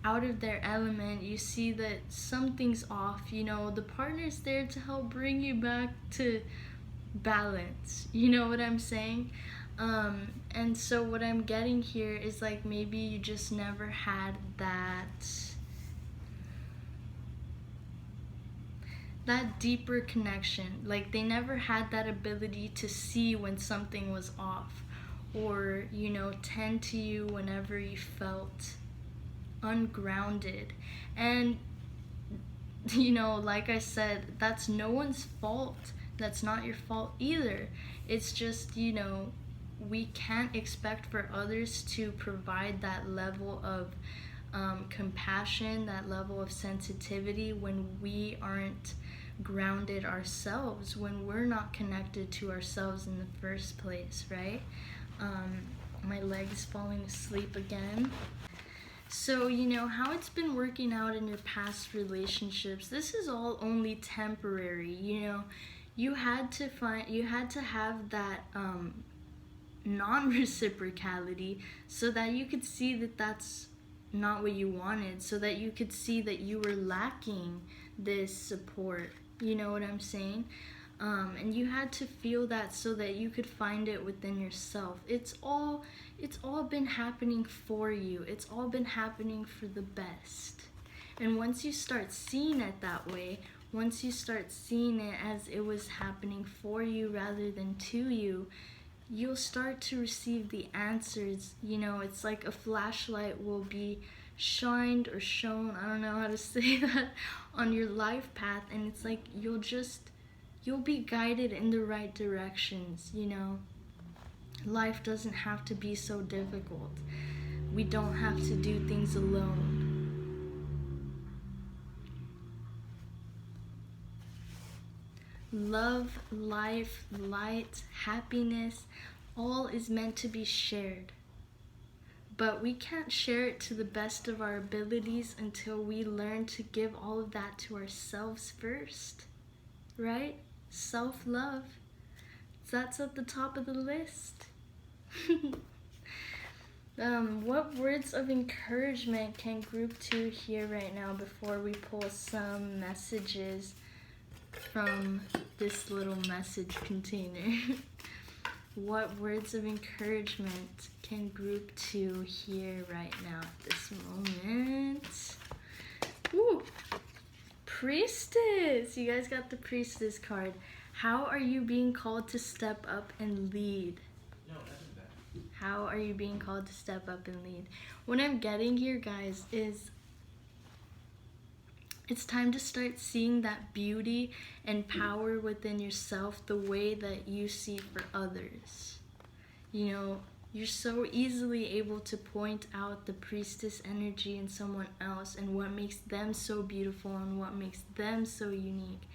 out of their element, you see that something's off, the partner's there to help bring you back to balance. You know what I'm saying? And so what I'm getting here is like maybe you just never had that deeper connection. Like they never had that ability to see when something was off, or tend to you whenever you felt ungrounded. And like I said, that's no one's fault. That's not your fault either. It's just we can't expect for others to provide that level of compassion, that level of sensitivity when we aren't grounded ourselves, when we're not connected to ourselves in the first place, right? My leg is falling asleep again. So, how it's been working out in your past relationships, this is all only temporary. You had to have that non-reciprocality so that you could see that that's not what you wanted, so that you could see that you were lacking this support. You know what I'm saying? And you had to feel that so that you could find it within yourself. It's all been happening for you. It's all been happening for the best. And once you start seeing it that way, once you start seeing it as it was happening for you rather than to you, you'll start to receive the answers. It's like a flashlight will be shined or shown, I don't know how to say that, on your life path, and it's like you'll be guided in the right directions. Life doesn't have to be so difficult. We don't have to do things alone. Love, life, light, happiness, all is meant to be shared. But we can't share it to the best of our abilities until we learn to give all of that to ourselves first, right? Self-love. That's at the top of the list. What words of encouragement can group 2 hear right now before we pull some messages from this little message container? What words of encouragement can group 2 hear right now at this moment? Ooh, Priestess! You guys got the Priestess card. How are you being called to step up and lead? No, that's bad. How are you being called to step up and lead? What I'm getting here, guys, is it's time to start seeing that beauty and power within yourself the way that you see for others. You're so easily able to point out the priestess energy in someone else and what makes them so beautiful and what makes them so unique.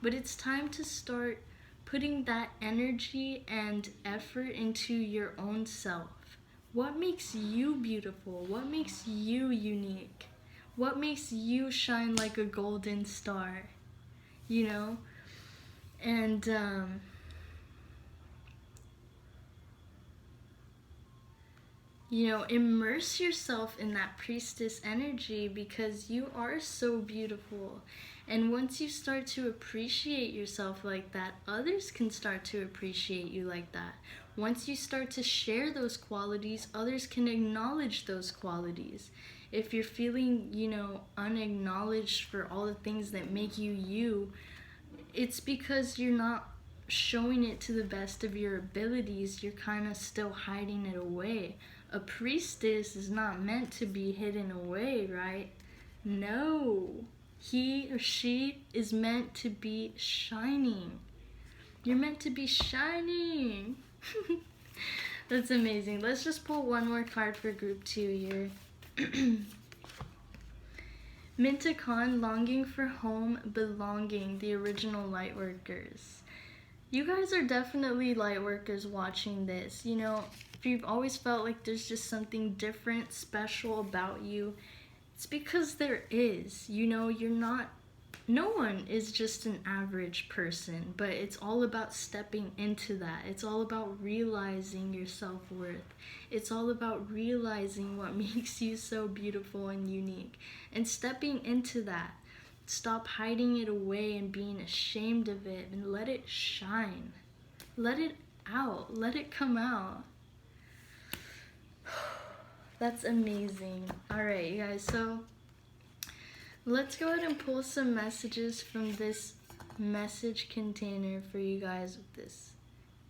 But it's time to start putting that energy and effort into your own self. What makes you beautiful? What makes you unique? What makes you shine like a golden star? And immerse yourself in that priestess energy, because you are so beautiful. And once you start to appreciate yourself like that, others can start to appreciate you like that. Once you start to share those qualities, others can acknowledge those qualities. If you're feeling, unacknowledged for all the things that make you you, it's because you're not showing it to the best of your abilities. You're kind of still hiding it away. A priestess is not meant to be hidden away, right? No. He or she is meant to be shining. You're meant to be shining. That's amazing. Let's just pull one more card for group 2 here. Mintakon, longing for home, belonging, the original lightworkers. You guys are definitely lightworkers watching this. If you've always felt like there's just something different, special about you, it's because there is. No one is just an average person, but it's all about stepping into that. It's all about realizing your self-worth. It's all about realizing what makes you so beautiful and unique, and stepping into that. Stop hiding it away and being ashamed of it, and let it shine. Let it out. Let it come out. That's amazing. Alright, you guys, so let's go ahead and pull some messages from this message container for you guys with this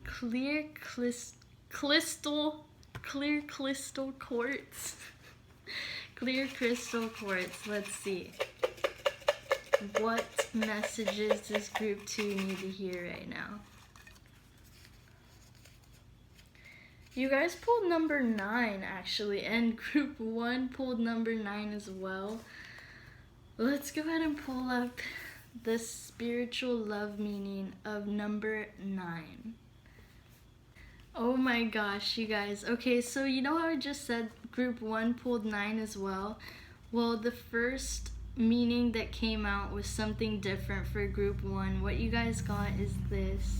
clear crystal quartz. Clear crystal quartz. Let's see. What messages does group 2 need to hear right now? You guys pulled number 9 actually, and group 1 pulled number 9 as well. Let's go ahead and pull up the spiritual love meaning of number 9. Oh my gosh, you guys. Okay, so you know how I just said group 1 pulled 9 as well? Well, the first meaning that came out was something different for group 1. What you guys got is this.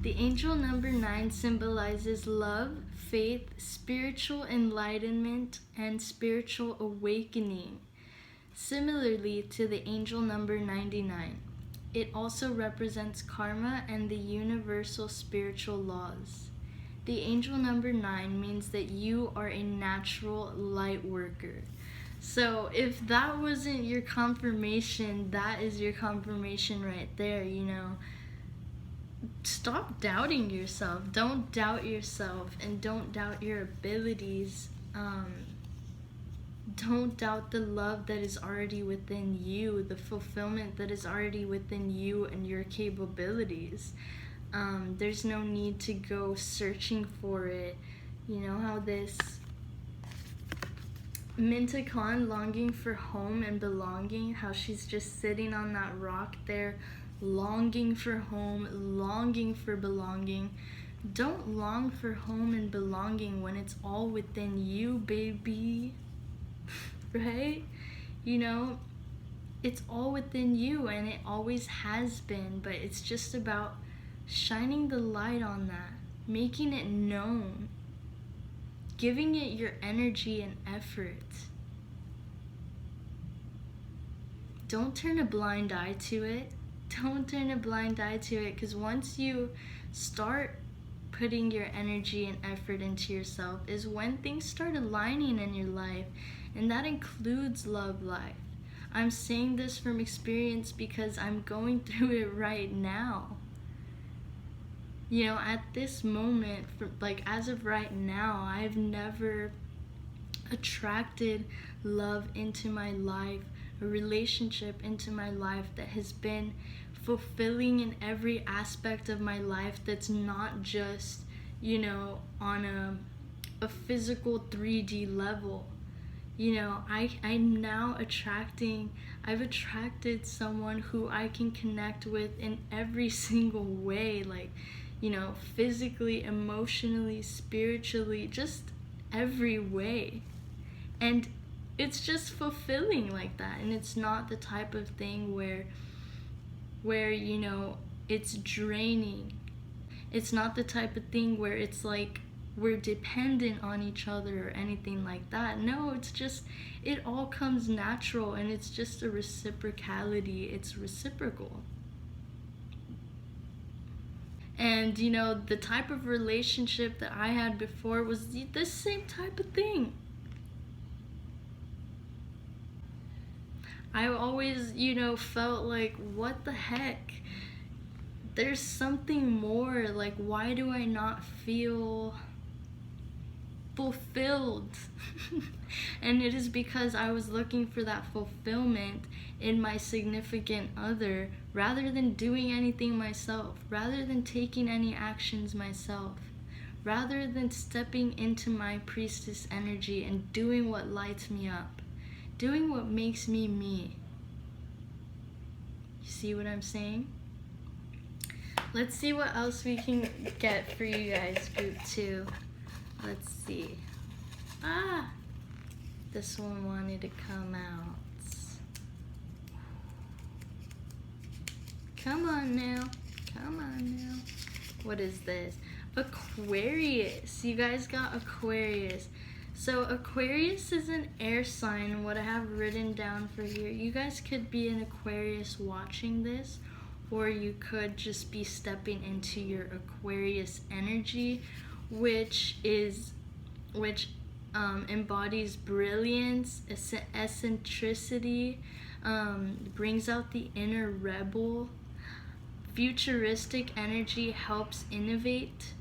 The angel number 9 symbolizes love, faith, spiritual enlightenment, and spiritual awakening. Similarly to the angel number 99, it also represents karma and the universal spiritual laws. The angel number 9 means that you are a natural light worker. So if that wasn't your confirmation, that is your confirmation right there, Stop doubting yourself. Don't doubt yourself, and don't doubt your abilities. Don't doubt the love that is already within you, the fulfillment that is already within you and your capabilities. There's no need to go searching for it. You know how this Mintakon, longing for home and belonging, how she's just sitting on that rock there, longing for home, longing for belonging. Don't long for home and belonging when it's all within you, baby. Right? It's all within you, and it always has been, but it's just about shining the light on that, making it known, giving it your energy and effort. Don't turn a blind eye to it. Don't turn a blind eye to it, because once you start putting your energy and effort into yourself is when things start aligning in your life, and that includes love life. I'm saying this from experience because I'm going through it right now. At this moment, as of right now, I've never attracted love into my life, a relationship into my life that has been fulfilling in every aspect of my life, that's not just, on a physical 3D level. I'm now I've attracted someone who I can connect with in every single way, physically, emotionally, spiritually, just every way. And it's just fulfilling like that. And it's not the type of thing where it's draining. It's not the type of thing where it's like we're dependent on each other or anything like that. No, it's just, it all comes natural, and it's just a reciprocality. It's reciprocal. And you know, the type of relationship that I had before was the same type of thing. I always, you know, felt like, what the heck? There's something more. Like, why do I not feel fulfilled? And it is because I was looking for that fulfillment in my significant other, rather than doing anything myself, rather than taking any actions myself, rather than stepping into my priestess energy and doing what lights me up, doing what makes me me. You see what I'm saying? Let's see what else we can get for you guys, group 2. Let's see. This one wanted to come out. Come on now. Come on now. What is this? Aquarius. You guys got Aquarius. So Aquarius is an air sign, and what I have written down for here, you guys could be an Aquarius watching this, or you could just be stepping into your Aquarius energy, which embodies brilliance, eccentricity, brings out the inner rebel. Futuristic energy helps innovate,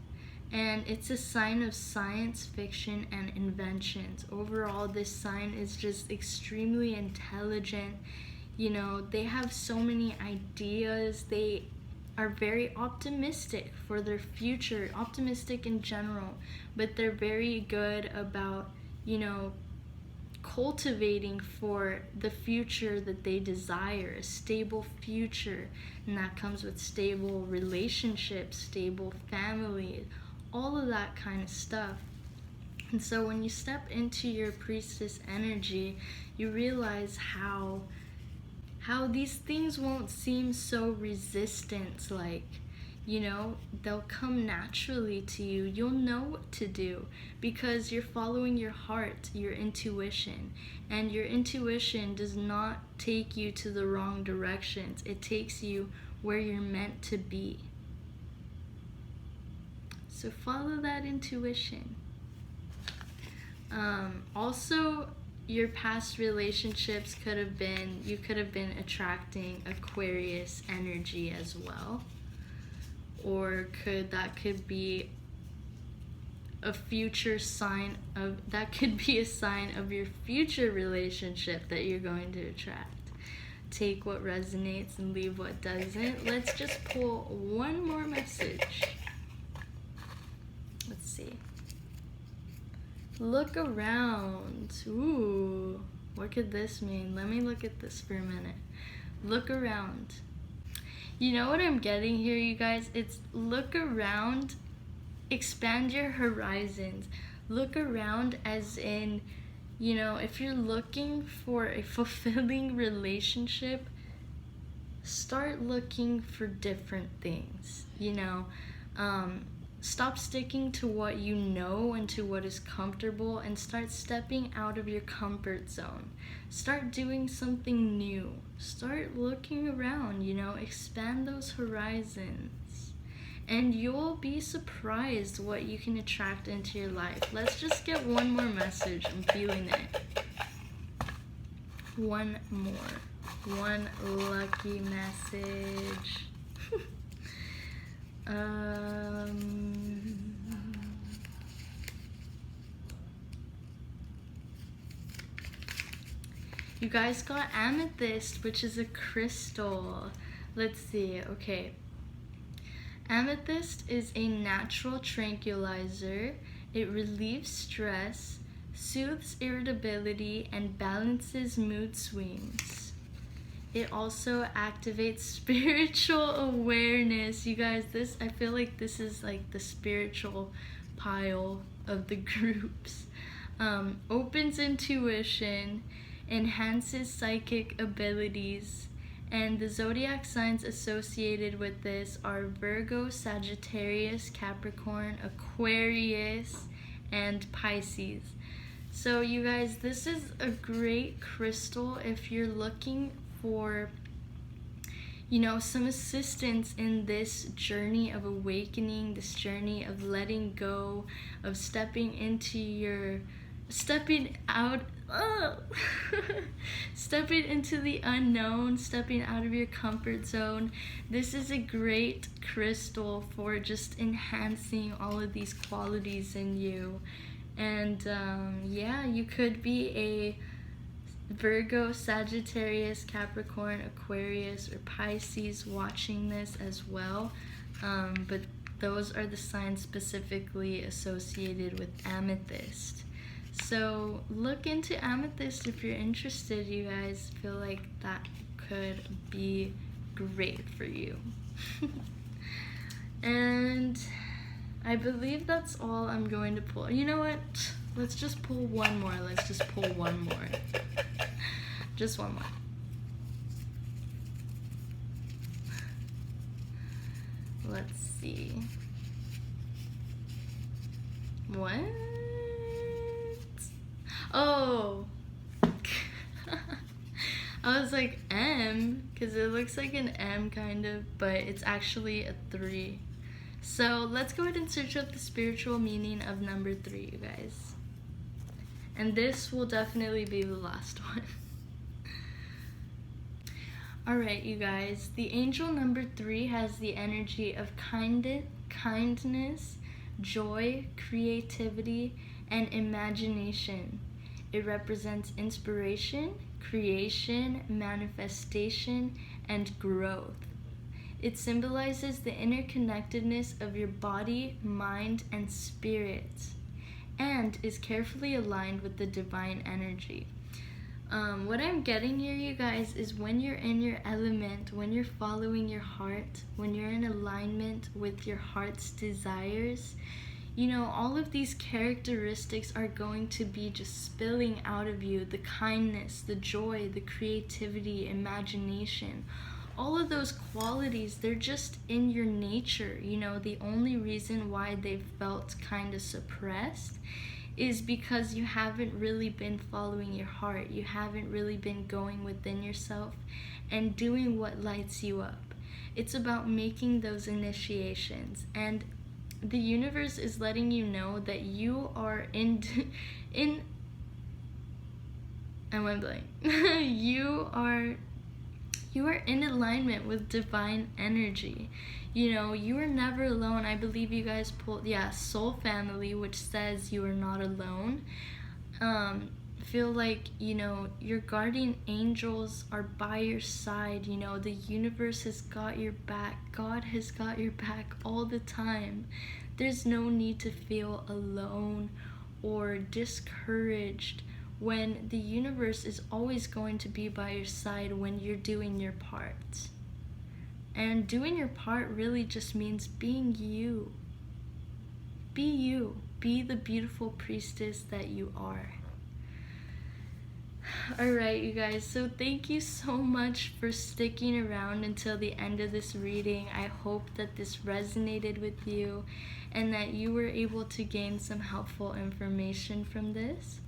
and it's a sign of science fiction and inventions. Overall, this sign is just extremely intelligent. You know, they have so many ideas. They are very optimistic for their future, optimistic in general, but they're very good about, you know, cultivating for the future that they desire, a stable future, and that comes with stable relationships, stable family, all of that kind of stuff. And so when you step into your priestess energy, you realize how these things won't seem so resistant. Like, you know, they'll come naturally to you. You'll know what to do because you're following your heart, your intuition. And your intuition does not take you to the wrong directions. It takes you where you're meant to be. So follow that intuition. Also, your past relationships you could have been attracting Aquarius energy as well. Or that could be a future sign of, that could be a sign of your future relationship that you're going to attract. Take what resonates and leave what doesn't. Let's just pull one more message. Let's see. Look around. Ooh, what could this mean? Let me look at this for a minute. Look around. You know what I'm getting here, you guys? It's look around, expand your horizons. Look around as in, you know, if you're looking for a fulfilling relationship, start looking for different things, you know. Stop sticking to what you know and to what is comfortable, and start stepping out of your comfort zone. Start doing something new. Start looking around, you know, expand those horizons. And you'll be surprised what you can attract into your life. Let's just get one more message. I'm feeling it. One more. One lucky message. You guys got amethyst, which is a crystal. Let's see. Okay. Amethyst is a natural tranquilizer. It relieves stress, soothes irritability, and balances mood swings. It also activates spiritual awareness. You guys, I feel like this is like the spiritual pile of the groups. Opens intuition, enhances psychic abilities, And the zodiac signs associated with this are Virgo, Sagittarius, Capricorn, Aquarius, and Pisces. So you guys, this is a great crystal if you're looking for, you know, some assistance in this journey of awakening, this journey of letting go, of stepping out, stepping into the unknown, stepping out of your comfort zone. This is a great crystal for just enhancing all of these qualities in you. And yeah, you could be a Virgo, Sagittarius, Capricorn, Aquarius, or Pisces watching this as well. But those are the signs specifically associated with amethyst. So look into amethyst if you're interested, you guys. Feel like that could be great for you. And I believe that's all I'm going to pull. You know what? Let's just pull one more. Just one more. Let's see. What? Oh. I was like M, because it looks like an M kind of, but it's actually a 3. So let's go ahead and search up the spiritual meaning of number 3, you guys. And this will definitely be the last one. Alright, you guys. The angel number 3 has the energy of kindness, joy, creativity, and imagination. It represents inspiration, creation, manifestation, and growth. It symbolizes the interconnectedness of your body, mind, and spirit, and is carefully aligned with the divine energy. What I'm getting here, you guys, is when you're in your element, when you're following your heart, when you're in alignment with your heart's desires, you know, all of these characteristics are going to be just spilling out of you. The kindness, the joy, the creativity, imagination, all of those qualities, they're just in your nature. You know, the only reason why they've felt kind of suppressed is because you haven't really been following your heart. You haven't really been going within yourself and doing what lights you up. It's about making those initiations, and the universe is letting you know that you are I went blank. you are in alignment with divine energy. You know, you are never alone. I believe you guys pulled, soul family, which says you are not alone. Feel like, you know, your guardian angels are by your side. You know, the universe has got your back. God has got your back all the time. There's no need to feel alone or discouraged when the universe is always going to be by your side when you're doing your part. And doing your part really just means being you. Be you. Be the beautiful priestess that you are. Alright, you guys, so thank you so much for sticking around until the end of this reading. I hope that this resonated with you and that you were able to gain some helpful information from this.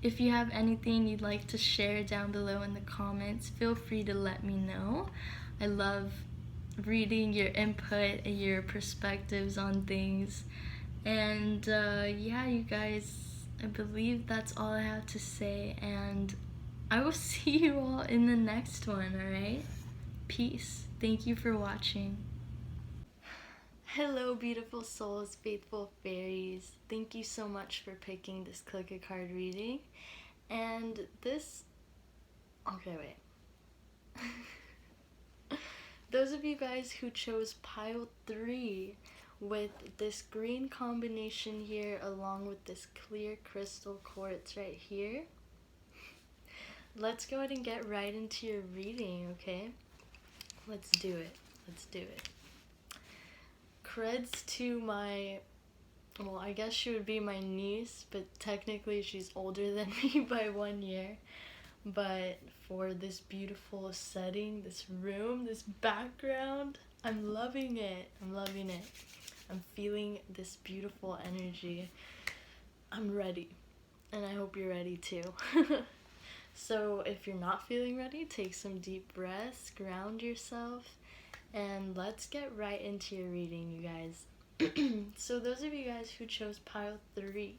If you have anything you'd like to share down below in the comments, feel free to let me know. I love reading your input and your perspectives on things. And yeah, you guys, I believe that's all I have to say, and I will see you all in the next one, alright? Peace. Thank you for watching. Hello, beautiful souls, faithful fairies. Thank you so much for picking this click a card reading. And this... Okay, wait. Those of you guys who chose pile 3 with this green combination here along with this clear crystal quartz right here, let's go ahead and get right into your reading, okay? Let's do it. Let's do it. Creds to my, well, I guess she would be my niece, but technically she's older than me by 1 year. But for this beautiful setting, this room, this background, I'm loving it. I'm loving it. I'm feeling this beautiful energy. I'm ready. And I hope you're ready too. So if you're not feeling ready, take some deep breaths, ground yourself, and let's get right into your reading, you guys. So those of you guys who chose pile 3,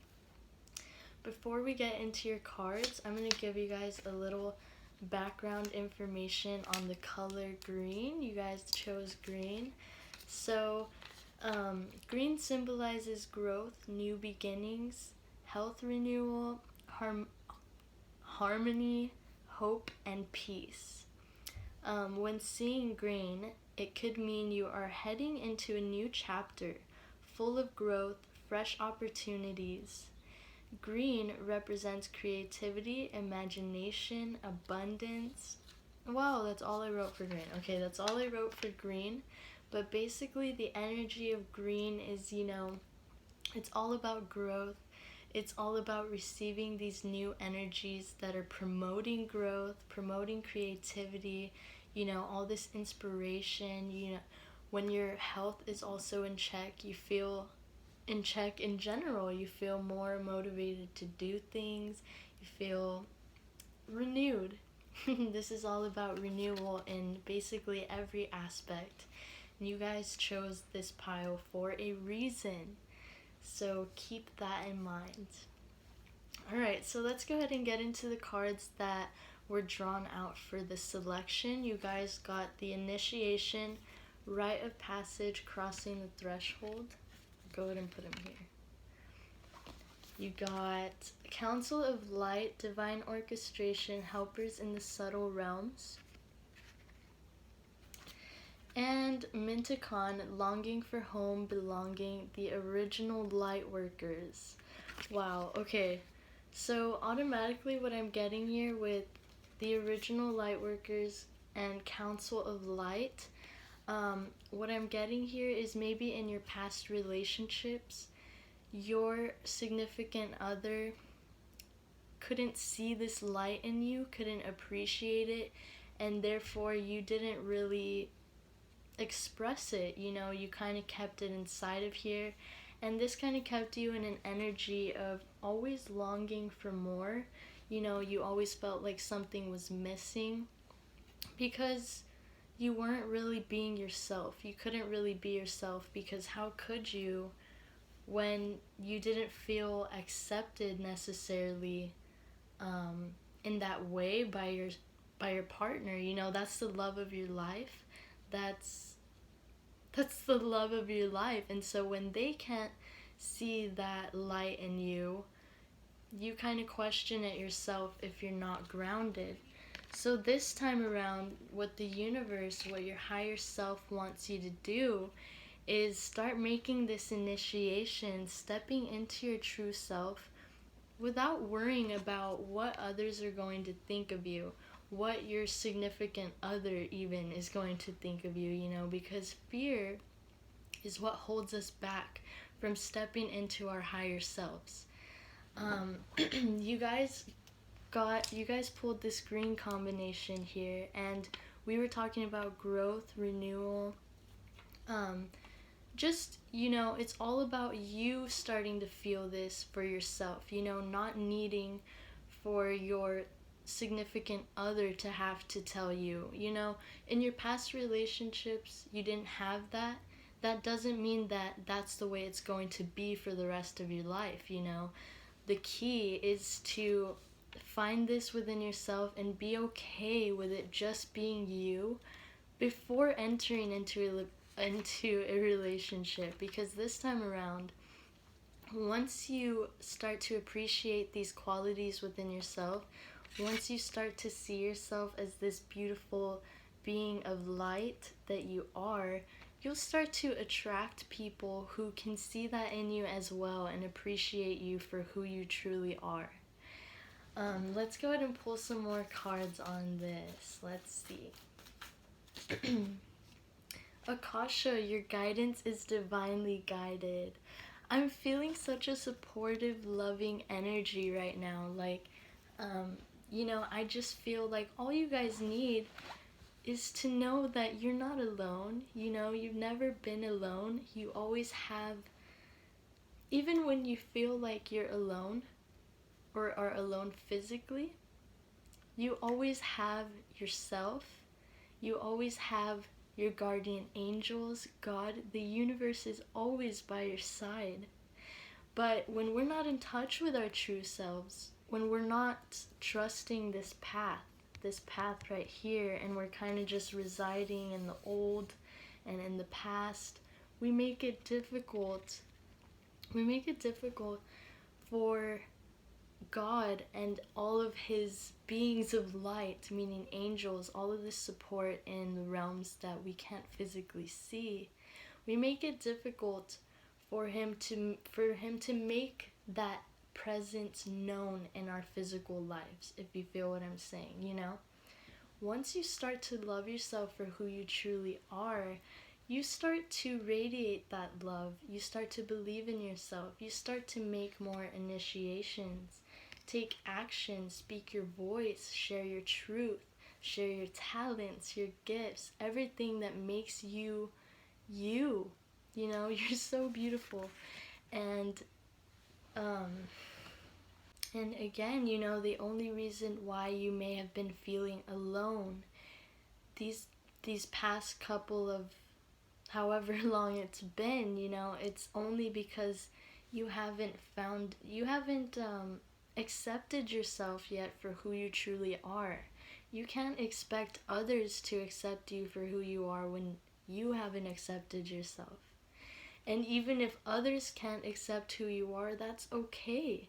before we get into your cards, I'm going to give you guys a little background information on the color green. You guys chose green. So green symbolizes growth, new beginnings, health renewal, harmony, hope, and peace. When seeing green, it could mean you are heading into a new chapter, full of growth, fresh opportunities. Green represents creativity, imagination, abundance. Wow, that's all I wrote for green. Okay, that's all I wrote for green. But basically, the energy of green is, it's all about growth. It's all about receiving these new energies that are promoting growth, promoting creativity, all this inspiration. When your health is also in check, you feel in check in general. You feel more motivated to do things. You feel renewed. This is all about renewal in basically every aspect. And you guys chose this pile for a reason. So keep that in mind. Alright, so let's go ahead and get into the cards that were drawn out for the selection. You guys got the initiation, rite of passage, crossing the threshold. Go ahead and put them here. You got Council of Light, divine orchestration, helpers in the subtle realms. And Minticon, longing for home, belonging, the original light workers. Wow, okay. So automatically what I'm getting here with the original light workers and Council of Light, what I'm getting here is maybe in your past relationships, your significant other couldn't see this light in you, couldn't appreciate it, and therefore you didn't really express it. You kind of kept it inside of here, and this kind of kept you in an energy of always longing for more. You always felt like something was missing because you weren't really being yourself. You couldn't really be yourself because how could you when you didn't feel accepted necessarily in that way by your partner? That's the love of your life. That's the love of your life. And so when they can't see that light in you, you kind of question it yourself if you're not grounded. So this time around, what the universe, what your higher self wants you to do is start making this initiation, stepping into your true self without worrying about what others are going to think of you, what your significant other even is going to think of you, because fear is what holds us back from stepping into our higher selves. You guys pulled this green combination here, and we were talking about growth, renewal. It's all about you starting to feel this for yourself, not needing for your significant other to have to tell you. In your past relationships, you didn't have that. That doesn't mean that that's the way it's going to be for the rest of your life. The key is to find this within yourself and be okay with it just being you before entering into a relationship. Because this time around, once you start to appreciate these qualities within yourself, once you start to see yourself as this beautiful being of light that you are, you'll start to attract people who can see that in you as well and appreciate you for who you truly are. Let's go ahead and pull some more cards on this. Let's see. Akasha, your guidance is divinely guided. I'm feeling such a supportive, loving energy right now. I just feel like all you guys need is to know that you're not alone. You've never been alone. You always have, even when you feel like you're alone or are alone physically, you always have yourself. You always have your guardian angels, God. The universe is always by your side. But when we're not in touch with our true selves, when we're not trusting this path right here, and we're kind of just residing in the old and in the past, we make it difficult. We make it difficult for God and all of his beings of light, meaning angels, all of this support in the realms that we can't physically see. We make it difficult for him to make that presence known in our physical lives, if you feel what I'm saying. Once you start to love yourself for who you truly are, you start to radiate that love. You start to believe in yourself. You start to make more initiations, take action, speak your voice, share your truth, share your talents, your gifts, everything that makes you you. You're so beautiful. And again, the only reason why you may have been feeling alone these past couple of however long it's been, it's only because you haven't accepted yourself yet for who you truly are. You can't expect others to accept you for who you are when you haven't accepted yourself. And even if others can't accept who you are, that's okay.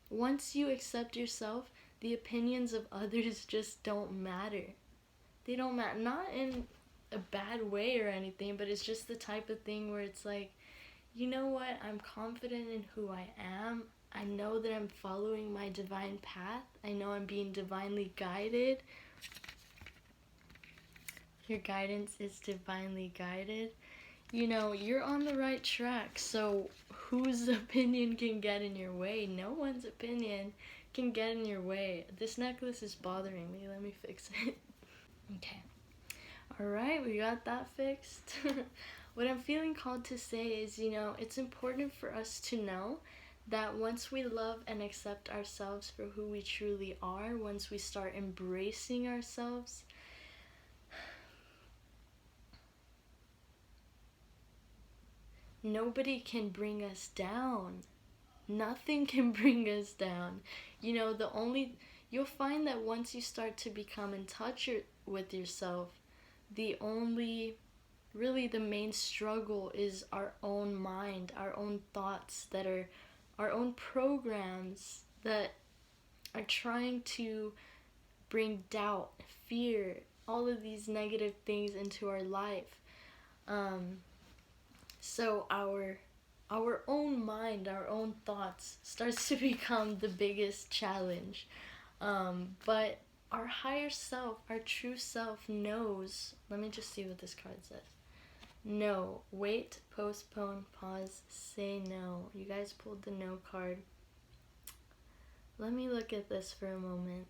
Once you accept yourself, the opinions of others just don't matter. They don't matter. Not in a bad way or anything, but it's just the type of thing where it's like, you know what? I'm confident in who I am. I know that I'm following my divine path. I know I'm being divinely guided. Your guidance is divinely guided. You're on the right track. So whose opinion can get in your way? No one's opinion can get in your way. This necklace is bothering me. Let me fix it. Okay. Alright, we got that fixed. What I'm feeling called to say is, it's important for us to know that once we love and accept ourselves for who we truly are, once we start embracing ourselves, nobody can bring us down. Nothing can bring us down. You'll find that once you start to become in touch with yourself, the main struggle is our own mind, our own thoughts that are our own programs that are trying to bring doubt, fear, all of these negative things into our life. So our own mind, our own thoughts starts to become the biggest challenge. But our higher self, our true self knows. Let me just see what this card says. No, wait, postpone, pause, say no. You guys pulled the no card. Let me look at this for a moment.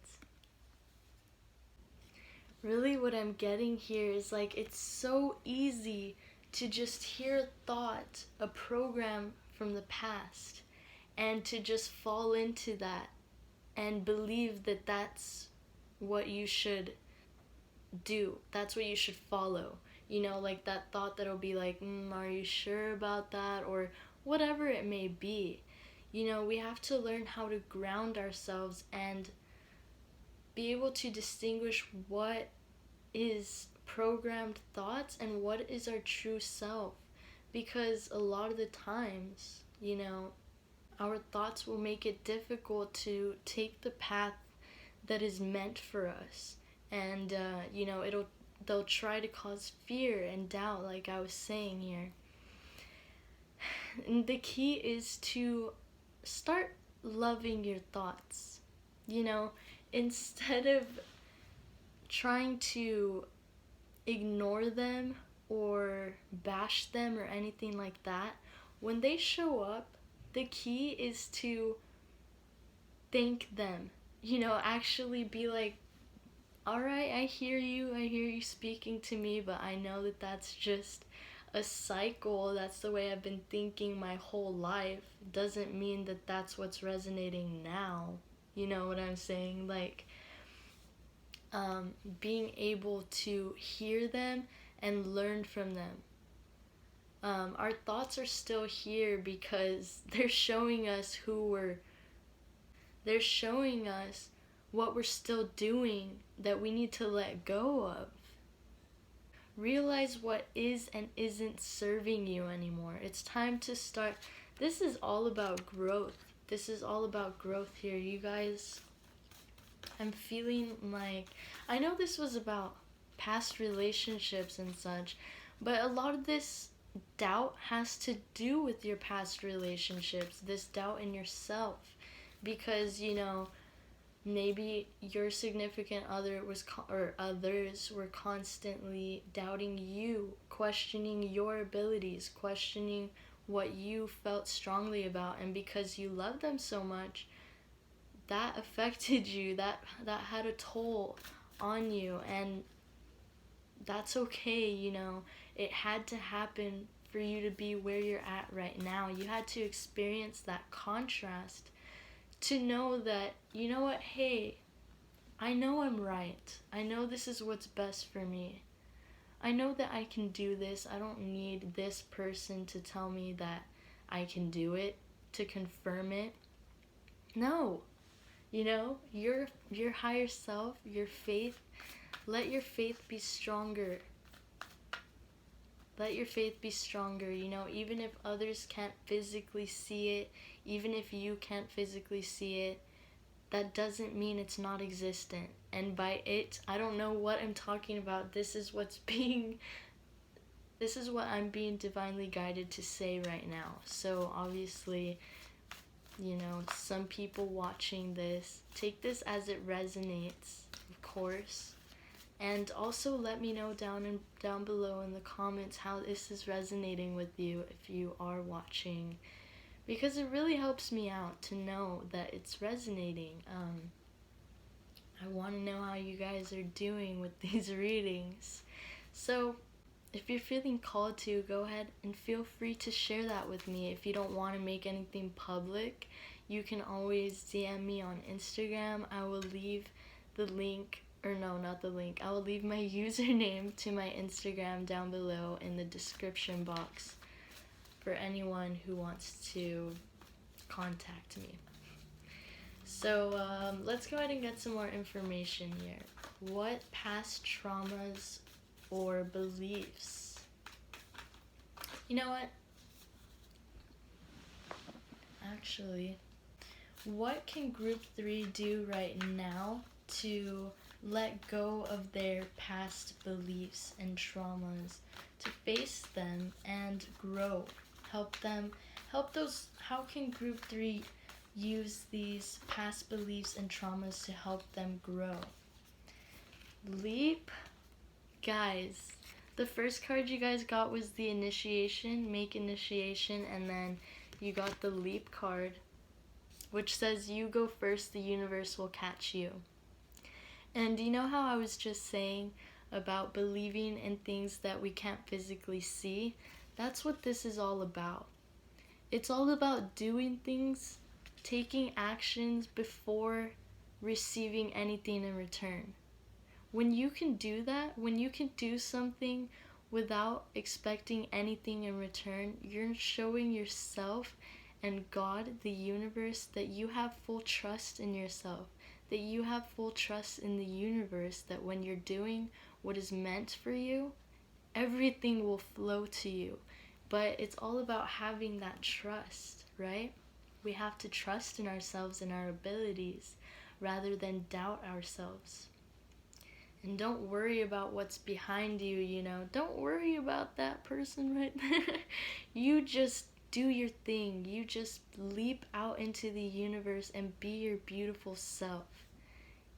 Really what I'm getting here is like, it's so easy to just hear a thought, a program from the past, and to just fall into that and believe that that's what you should do. That's what you should follow. Like that thought that'll be like, are you sure about that? Or whatever it may be. We have to learn how to ground ourselves and be able to distinguish what is programmed thoughts and what is our true self. Because a lot of the times, our thoughts will make it difficult to take the path that is meant for us. And, they'll try to cause fear and doubt, like I was saying here. And the key is to start loving your thoughts. Instead of trying to ignore them or bash them or anything like that, when they show up, the key is to thank them. actually be like, all right, I hear you speaking to me, but I know that that's just a cycle. That's the way I've been thinking my whole life. Doesn't mean that that's what's resonating now. You know what I'm saying? Like, being able to hear them and learn from them. Our thoughts are still here because they're showing us they're showing us what we're still doing that we need to let go of. Realize what is and isn't serving you anymore. It's time to start. This is all about growth. This is all about growth here, you guys. I'm feeling like, I know this was about past relationships and such, but a lot of this doubt has to do with your past relationships, this doubt in yourself, because maybe your significant other or others were constantly doubting you, questioning your abilities, questioning what you felt strongly about, and because you love them so much, that affected you, that had a toll on you, and that's okay. It had to happen for you to be where you're at right now. You had to experience that contrast to know that, you know what, hey, I know I'm right. I know this is what's best for me. I know that I can do this. I don't need this person to tell me that I can do it, to confirm it. No. Your higher self, your faith, let your faith be stronger. Let your faith be stronger, even if others can't physically see it, even if you can't physically see it, that doesn't mean it's not existent. And by it, I don't know what I'm talking about. This is what I'm being divinely guided to say right now. So obviously, some people watching this, take this as it resonates, of course. And also let me know down below in the comments how this is resonating with you if you are watching, because it really helps me out to know that it's resonating. I want to know how you guys are doing with these readings. So if you're feeling called to, go ahead and feel free to share that with me. If you don't want to make anything public, you can always DM me on Instagram. I will leave the link, or no, not the link. I will leave my username to my Instagram down below in the description box for anyone who wants to contact me. So let's go ahead and get some more information here. What past traumas or beliefs? You know what? Actually, what can group 3 do right now to let go of their past beliefs and traumas, to face them and grow? How can group 3 use these past beliefs and traumas to help them grow? Leap. Guys, the first card you guys got was the initiation, make initiation, and then you got the leap card, which says you go first, the universe will catch you. And you know how I was just saying about believing in things that we can't physically see? That's what this is all about. It's all about doing things, taking actions before receiving anything in return. When you can do that, when you can do something without expecting anything in return, you're showing yourself and God, the universe, that you have full trust in yourself, that you have full trust in the universe, that when you're doing what is meant for you, everything will flow to you. But it's all about having that trust, right? We have to trust in ourselves and our abilities rather than doubt ourselves. And don't worry about what's behind you, Don't worry about that person right there. You just do your thing. You just leap out into the universe and be your beautiful self.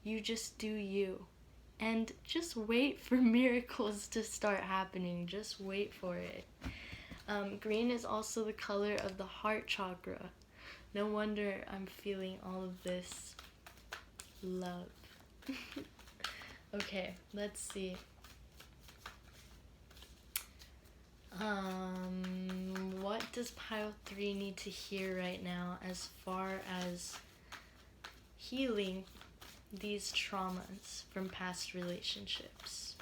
You just do you. And just wait for miracles to start happening. Just wait for it. Green is also the color of the heart chakra. No wonder I'm feeling all of this love. Okay, let's see. What does pile 3 need to hear right now as far as healing these traumas from past relationships?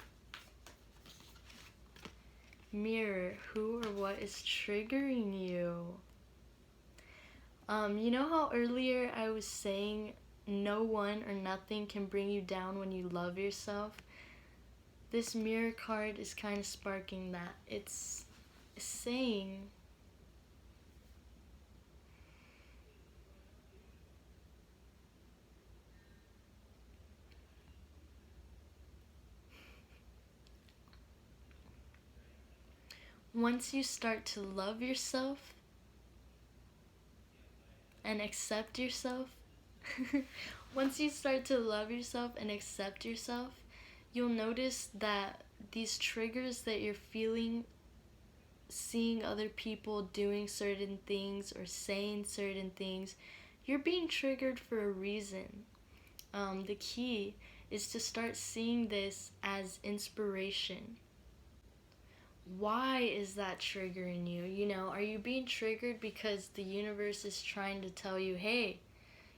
Mirror, who or what is triggering you? You know how earlier I was saying no one or nothing can bring you down when you love yourself? This mirror card is kind of sparking that. It's saying once you start to love yourself and accept yourself, once you start to love yourself and accept yourself, you'll notice that these triggers that you're feeling, seeing other people doing certain things or saying certain things, you're being triggered for a reason. The key is to start seeing this as inspiration. Why is that triggering you? You know, are you being triggered because the universe is trying to tell you, hey,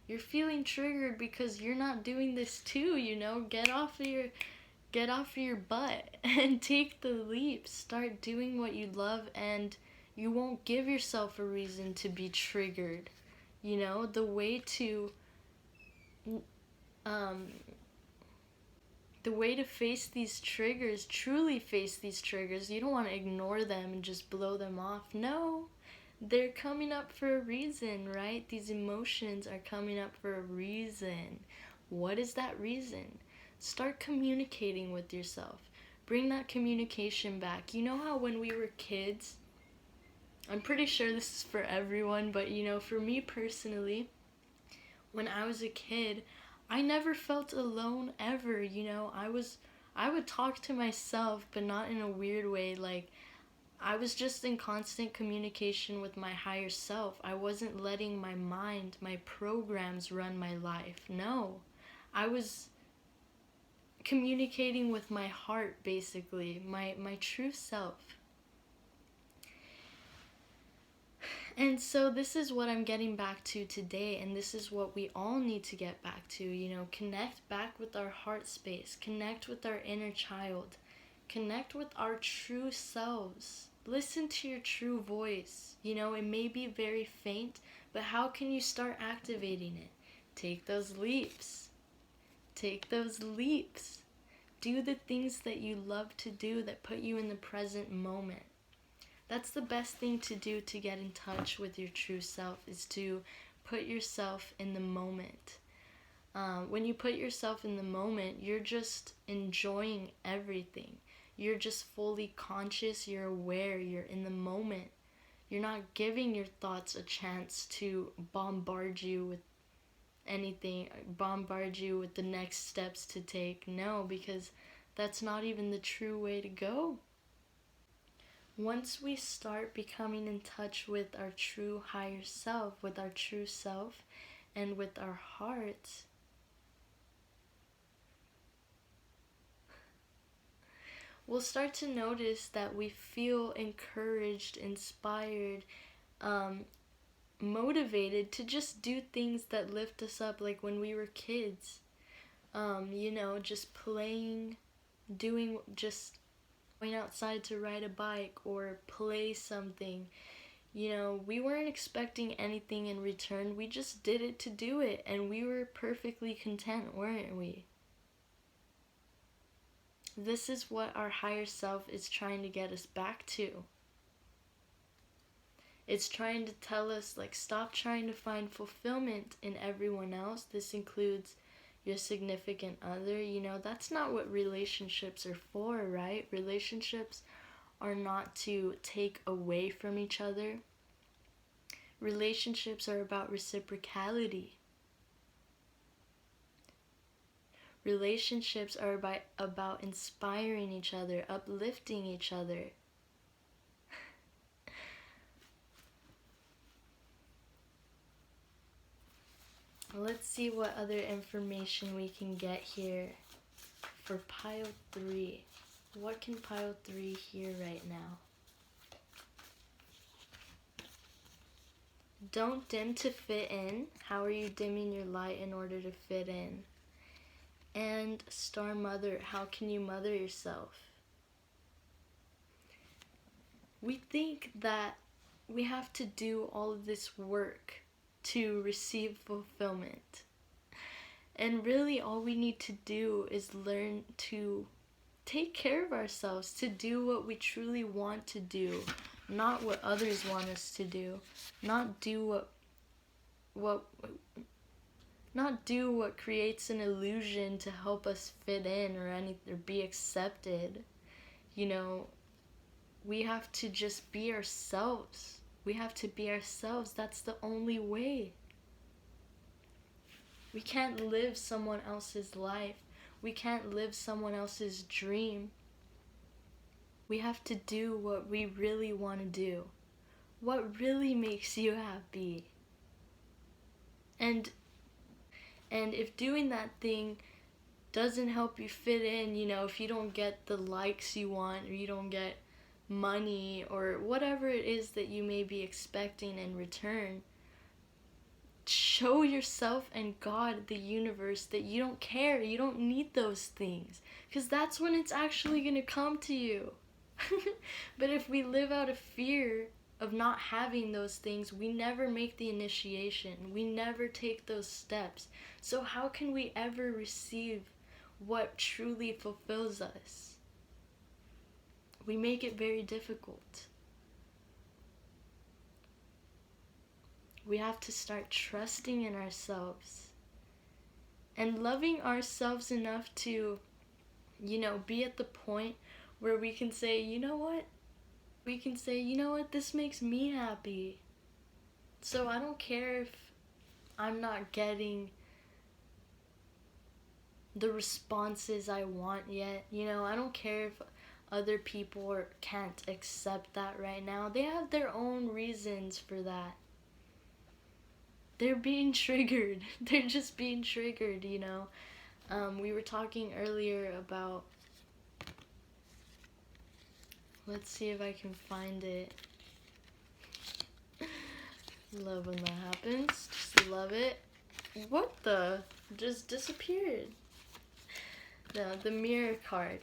you're feeling triggered because you're not doing this too, you know? Get off of your butt and take the leap. Start doing what you love and you won't give yourself a reason to be triggered. You know, the way to face these triggers, truly face these triggers, you don't want to ignore them and just blow them off. No, they're coming up for a reason, right? These emotions are coming up for a reason. What is that reason? Start communicating with yourself. Bring that communication back. You know how when we were kids, I'm pretty sure this is for everyone, but you know, for me personally, when I was a kid, I never felt alone ever, you know. I would talk to myself, but not in a weird way. Like, I was just in constant communication with my higher self. I wasn't letting my mind, my programs run my life. No. I was communicating with my heart, basically, my true self. And so this is what I'm getting back to today, and this is what we all need to get back to, you know, connect back with our heart space, connect with our inner child, connect with our true selves. Listen to your true voice. You know, it may be very faint, but how can you start activating it? Take those leaps. Take those leaps. Do the things that you love to do that put you in the present moment. That's the best thing to do to get in touch with your true self, is to put yourself in the moment. When you put yourself in the moment, you're just enjoying everything. You're just fully conscious, you're aware, you're in the moment. You're not giving your thoughts a chance to bombard you with anything, bombard you with the next steps to take. No, because that's not even the true way to go. Once we start becoming in touch with our true higher self, with our true self, and with our hearts, we'll start to notice that we feel encouraged, inspired, motivated to just do things that lift us up, like when we were kids. You know, just playing, just going outside to ride a bike or play something. You know, we weren't expecting anything in return. We just did it to do it, and we were perfectly content, weren't we? This is what our higher self is trying to get us back to. It's trying to tell us, like, stop trying to find fulfillment in everyone else. This includes your significant other. You know, that's not what relationships are for, right? Relationships are not to take away from each other. Relationships are about reciprocality. Relationships are about inspiring each other, uplifting each other. Let's see what other information we can get here for pile 3. What can pile 3 hear right now? Don't dim to fit in. How are you dimming your light in order to fit in? And Star Mother, how can you mother yourself? We think that we have to do all of this work to receive fulfillment. And really all we need to do is learn to take care of ourselves, to do what we truly want to do, not what others want us to do, not do what creates an illusion to help us fit in or be accepted. You know, we have to just be ourselves. We have to be ourselves. That's the only way. We can't live someone else's life. We can't live someone else's dream. We have to do what we really want to do. What really makes you happy. And if doing that thing doesn't help you fit in, you know, if you don't get the likes you want, or you don't get money, or whatever it is that you may be expecting in return, show yourself and God, the universe, that you don't care, you don't need those things, because that's when it's actually going to come to you. But if we live out of fear of not having those things, we never make the initiation, we never take those steps. So how can we ever receive what truly fulfills us? We make it very difficult. We have to start trusting in ourselves and loving ourselves enough to, you know, be at the point where we can say, you know what? We can say, you know what? This makes me happy. So I don't care if I'm not getting the responses I want yet. You know, I don't care if other people can't accept that right now. They have their own reasons for that. They're being triggered. They're just being triggered, you know. We were talking earlier about, let's see if I can find it. Love when that happens. Just love it. What the? Just disappeared. No, the mirror card.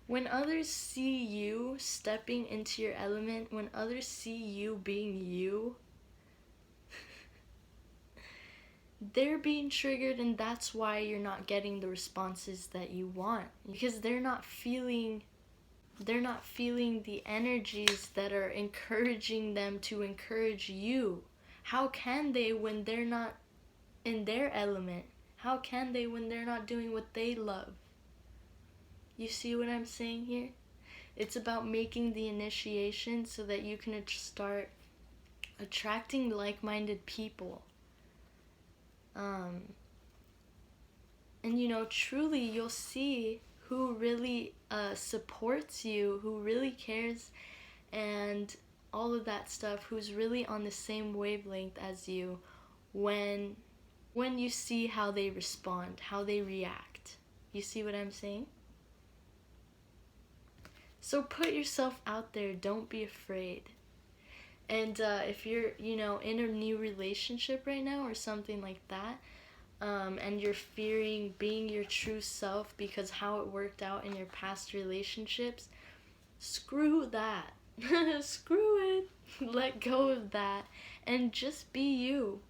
When others see you stepping into your element, when others see you being you, they're being triggered, and that's why you're not getting the responses that you want, because they're not feeling the energies that are encouraging them to encourage you. How can they when they're not in their element? How can they when they're not doing what they love? You see what I'm saying here? It's about making the initiation so that you can start attracting like-minded people. And you know, truly you'll see who really supports you, who really cares, and all of that stuff, who's really on the same wavelength as you when you see how they respond, how they react. You see what I'm saying? So put yourself out there, don't be afraid. And if you're, you know, in a new relationship right now or something like that, and you're fearing being your true self because how it worked out in your past relationships, screw that. Screw it. Let go of that and just be you.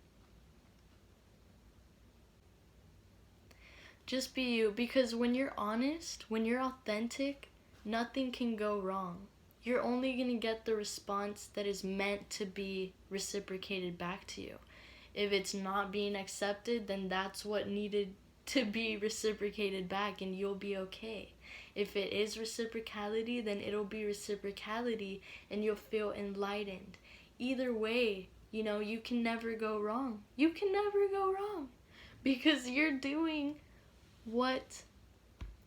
Just be you, because when you're honest, when you're authentic, nothing can go wrong. You're only going to get the response that is meant to be reciprocated back to you. If it's not being accepted, then that's what needed to be reciprocated back, and you'll be okay. If it is reciprocality, then it'll be reciprocality, and you'll feel enlightened. Either way, you know, you can never go wrong. You can never go wrong, because you're doing what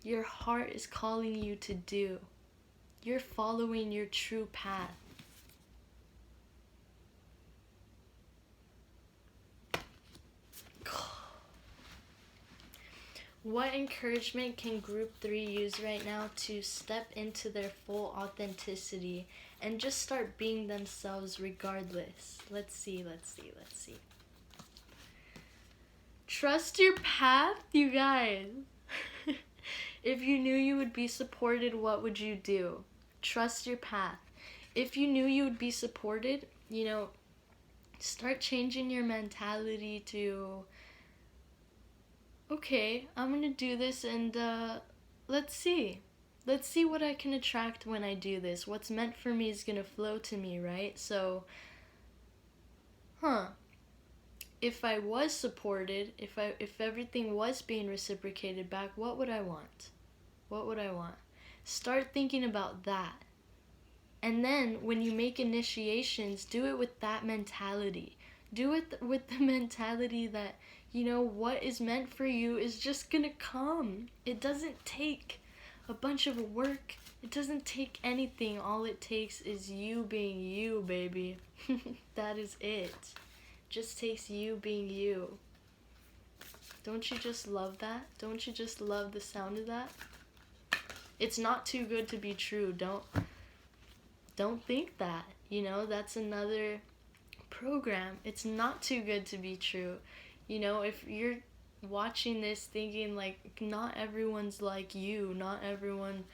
your heart is calling you to do. You're following your true path. What encouragement can group 3 use right now to step into their full authenticity and just start being themselves regardless? Let's see. Trust your path, you guys. If you knew you would be supported, what would you do? Trust your path. If you knew you would be supported, start changing your mentality to, okay, I'm gonna do this, and let's see. Let's see what I can attract when I do this. What's meant for me is gonna flow to me, right? So, if I was supported, if everything was being reciprocated back, what would I want? What would I want? Start thinking about that. And then when you make initiations, do it with that mentality. Do it with the mentality that, what is meant for you is just gonna come. It doesn't take a bunch of work. It doesn't take anything. All it takes is you being you, baby. That is it. Just takes you being you. Don't you just love that? Don't you just love the sound of that? It's not too good to be true. Don't think that. That's another program. It's not too good to be true. If you're watching this thinking like not everyone's like you, not everyone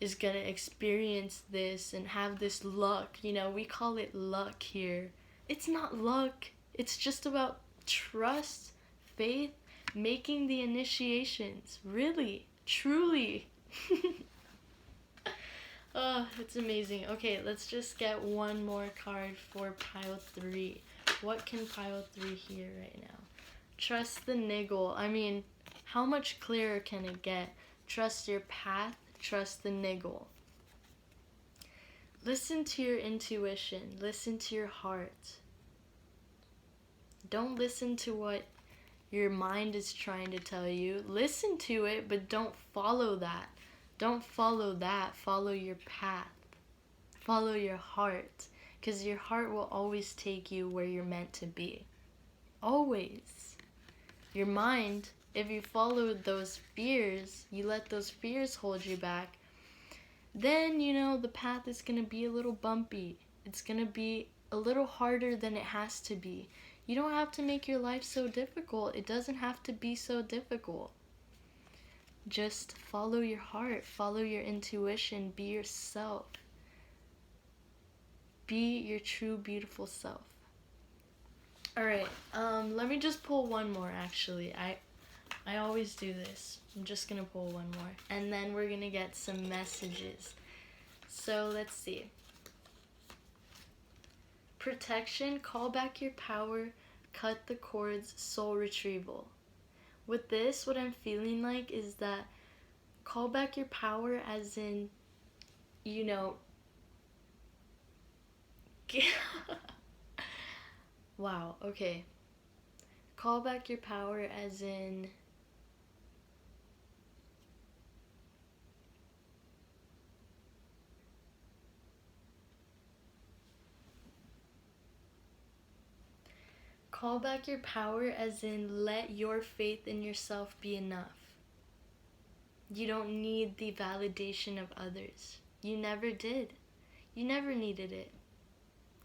is gonna experience this and have this luck, we call it luck here. It's not luck. It's just about trust, faith, making the initiations. Really, truly. Oh, it's amazing. Okay, let's just get one more card for pile 3. What can pile 3 hear right now? Trust the niggle. I mean, how much clearer can it get? Trust your path, trust the niggle. Listen to your intuition. Listen to your heart. Don't listen to what your mind is trying to tell you. Listen to it, but don't follow that. Don't follow that. Follow your path. Follow your heart. Because your heart will always take you where you're meant to be. Always. Your mind, if you follow those fears, you let those fears hold you back, then, the path is going to be a little bumpy. It's going to be a little harder than it has to be. You don't have to make your life so difficult. It doesn't have to be so difficult. Just follow your heart, follow your intuition, be yourself. Be your true, beautiful self. Alright, let me just pull one more, actually. I always do this. I'm just gonna pull one more. And then we're gonna get some messages. So, let's see. Protection, call back your power, cut the cords, soul retrieval. With this, what I'm feeling like is that call back your power as in, wow, okay. Call back your power as in, call back your power as in let your faith in yourself be enough. You don't need the validation of others. You never did. You never needed it.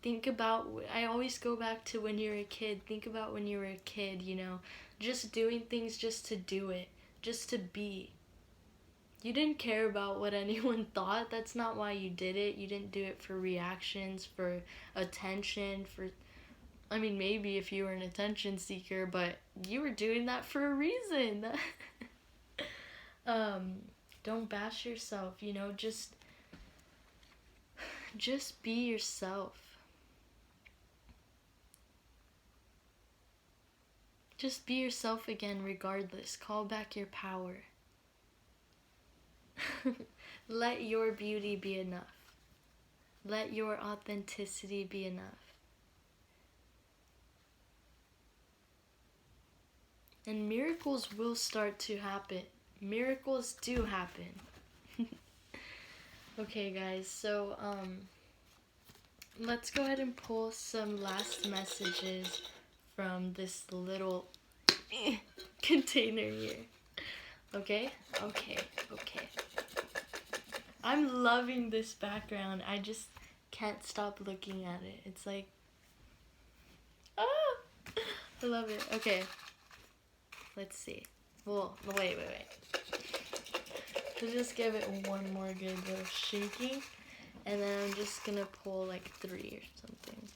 Think about, I always go back to when you're a kid. Think about when you were a kid, just doing things just to do it, just to be. You didn't care about what anyone thought. That's not why you did it. You didn't do it for reactions, for attention, maybe if you were an attention seeker, but you were doing that for a reason. Don't bash yourself, just be yourself. Just be yourself again regardless. Call back your power. Let your beauty be enough. Let your authenticity be enough. And miracles will start to happen. Miracles do happen. Okay, guys, so let's go ahead and pull some last messages from this little container here. Okay? Okay, okay. I'm loving this background. I just can't stop looking at it. It's like, ah! I love it. Okay. Let's see. Well, wait. Let's just give it one more good little shaking. And then I'm just gonna pull like 3 or something.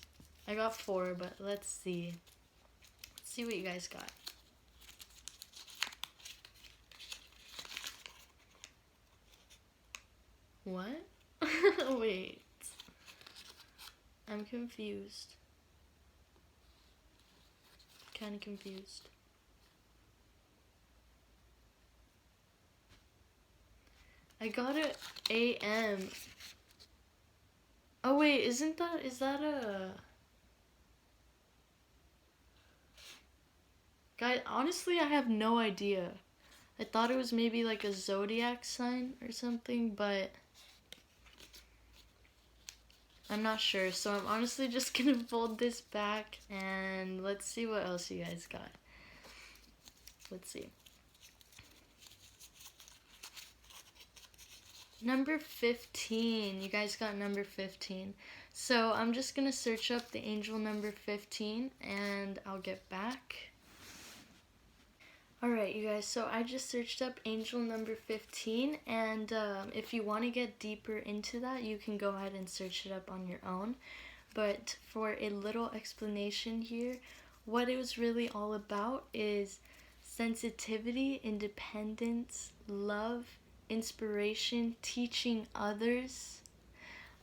I got 4, but let's see. Let's see what you guys got. What? Wait. I'm confused. Kinda confused. I got a AM. Oh wait, is that a... Guys, honestly, I have no idea. I thought it was maybe like a zodiac sign or something, but I'm not sure. So I'm honestly just gonna fold this back and let's see what else you guys got. Let's see. Number 15. You guys got number 15. So I'm just gonna search up the angel number 15 and I'll get back. Alright, you guys, so I just searched up angel number 15, and if you want to get deeper into that, you can go ahead and search it up on your own. But for a little explanation here, what it was really all about is sensitivity, independence, love, inspiration, teaching others.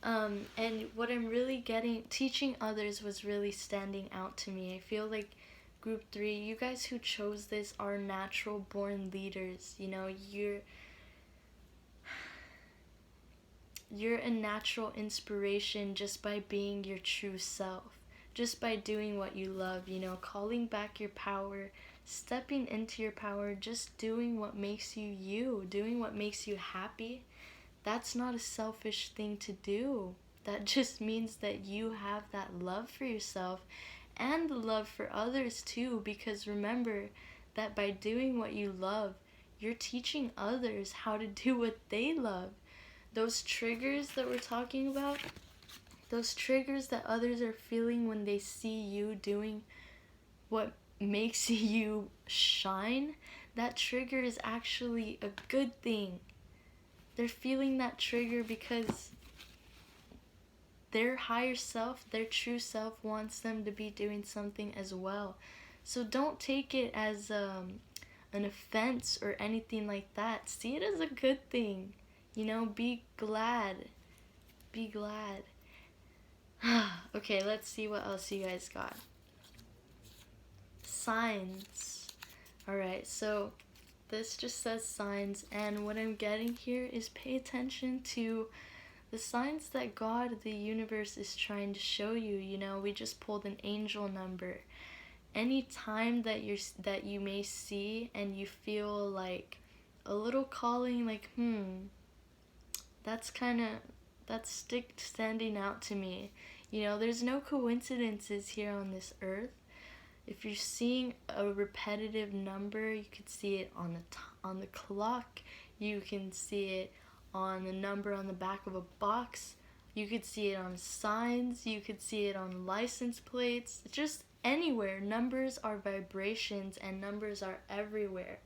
And what I'm really getting, teaching others was really standing out to me. I feel like Group 3, you guys who chose this are natural born leaders. You know, you're a natural inspiration just by being your true self. Just by doing what you love, you know, calling back your power, stepping into your power, just doing what makes you you, doing what makes you happy. That's not a selfish thing to do. That just means that you have that love for yourself and the love for others too, because remember that by doing what you love, you're teaching others how to do what they love. Those triggers that we're talking about, those triggers that others are feeling when they see you doing what makes you shine, that trigger is actually a good thing. They're feeling that trigger because their higher self, their true self, wants them to be doing something as well. So don't take it as an offense or anything like that. See it as a good thing. You know, be glad. Be glad. Okay, let's see what else you guys got. Signs. Alright, so this just says signs, and what I'm getting here is pay attention to the signs that God, the universe, is trying to show you. You know, we just pulled an angel number. Any time that you may see and you feel like a little calling, like that's standing out to me. You know, there's no coincidences here on this earth. If you're seeing a repetitive number, you could see it on the clock. You can see it on the number on the back of a box. You could see it on signs. You could see it on license plates. Just anywhere. Numbers are vibrations and numbers are everywhere.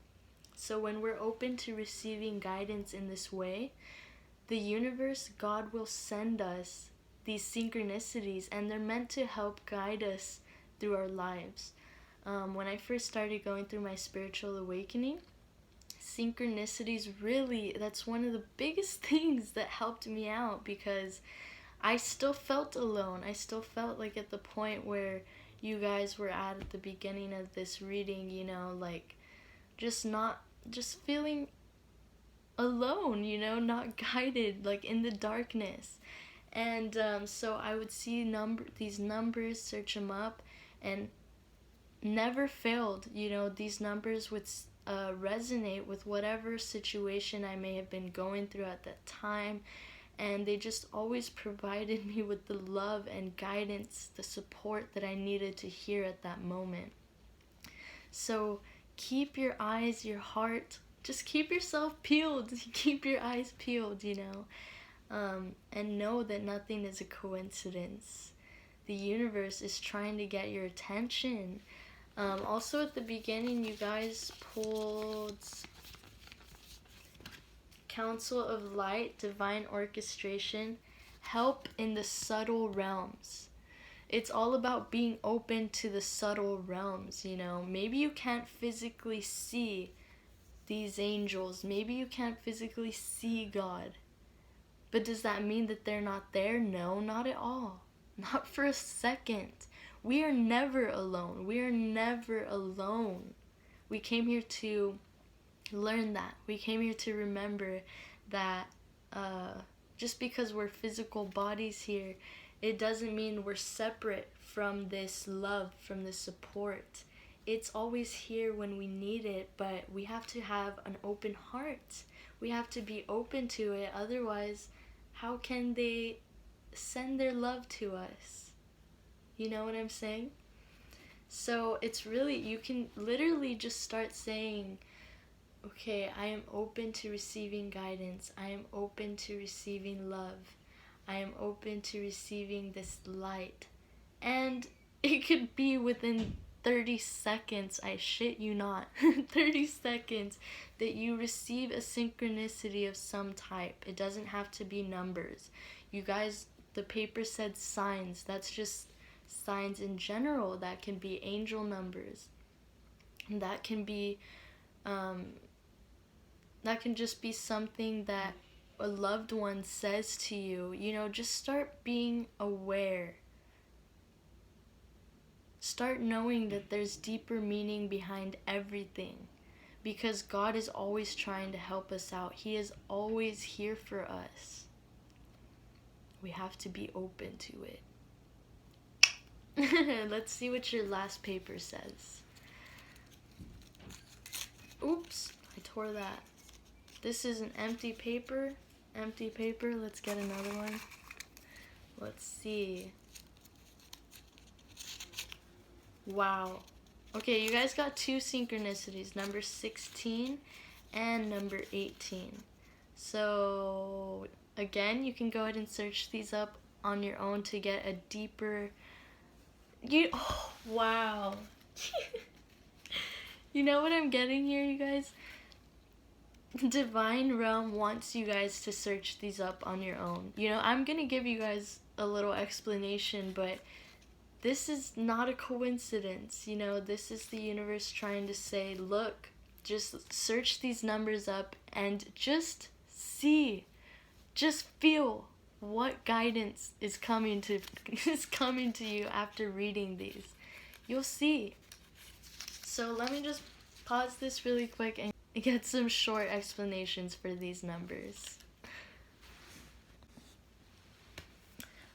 So when we're open to receiving guidance in this way, the universe, God will send us these synchronicities, and they're meant to help guide us through our lives. When I first started going through my spiritual awakening, synchronicities, really, that's one of the biggest things that helped me out, because I still felt alone. I still felt like at the point where you guys were at the beginning of this reading, you know, like just feeling alone, you know, not guided, like in the darkness. And so I would see these numbers, search them up, and never failed. You know, these numbers would resonate with whatever situation I may have been going through at that time, and they just always provided me with the love and guidance, the support that I needed to hear at that moment. So keep your eyes, your heart just keep yourself peeled. Keep your eyes peeled, you know. And know that nothing is a coincidence. The universe is trying to get your attention. Also, at the beginning, you guys pulled Council of Light, Divine Orchestration, help in the subtle realms. It's all about being open to the subtle realms, you know. Maybe you can't physically see these angels. Maybe you can't physically see God. But does that mean that they're not there? No, not at all. Not for a second. We are never alone. We are never alone. We came here to learn that. We came here to remember that just because we're physical bodies here, it doesn't mean we're separate from this love, from this support. It's always here when we need it, but we have to have an open heart. We have to be open to it. Otherwise, how can they send their love to us? You know what I'm saying? So it's really, you can literally just start saying, okay, I am open to receiving guidance. I am open to receiving love. I am open to receiving this light. And it could be within 30 seconds, I shit you not, 30 seconds, that you receive a synchronicity of some type. It doesn't have to be numbers. You guys, the paper said signs. That's just signs in general. That can be angel numbers. That can be, that can just be something that a loved one says to you. You know, just start being aware. Start knowing that there's deeper meaning behind everything, because God is always trying to help us out. He is always here for us. We have to be open to it. Let's see what your last paper says. Oops, I tore that. This is an empty paper. Empty paper. Let's get another one. Let's see. Wow. Okay, you guys got two synchronicities, number 16 and number 18. So, again, you can go ahead and search these up on your own to get a deeper... Oh, wow. You know what I'm getting here, you guys? Divine Realm wants you guys to search these up on your own. You know, I'm gonna give you guys a little explanation, but this is not a coincidence. You know, this is the universe trying to say, look, just search these numbers up and just see, just feel what guidance is coming to you after reading these. You'll see. So let me just pause this really quick and get some short explanations for these numbers.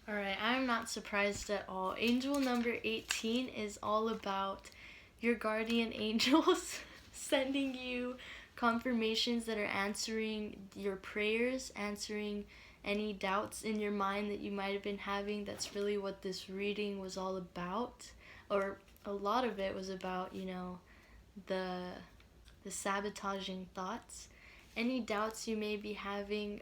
Alright, I'm not surprised at all. Angel number 18 is all about your guardian angels sending you confirmations that are answering your prayers, answering any doubts in your mind that you might have been having. That's really what this reading was all about. Or a lot of it was about, you know, the sabotaging thoughts. Any doubts you may be having,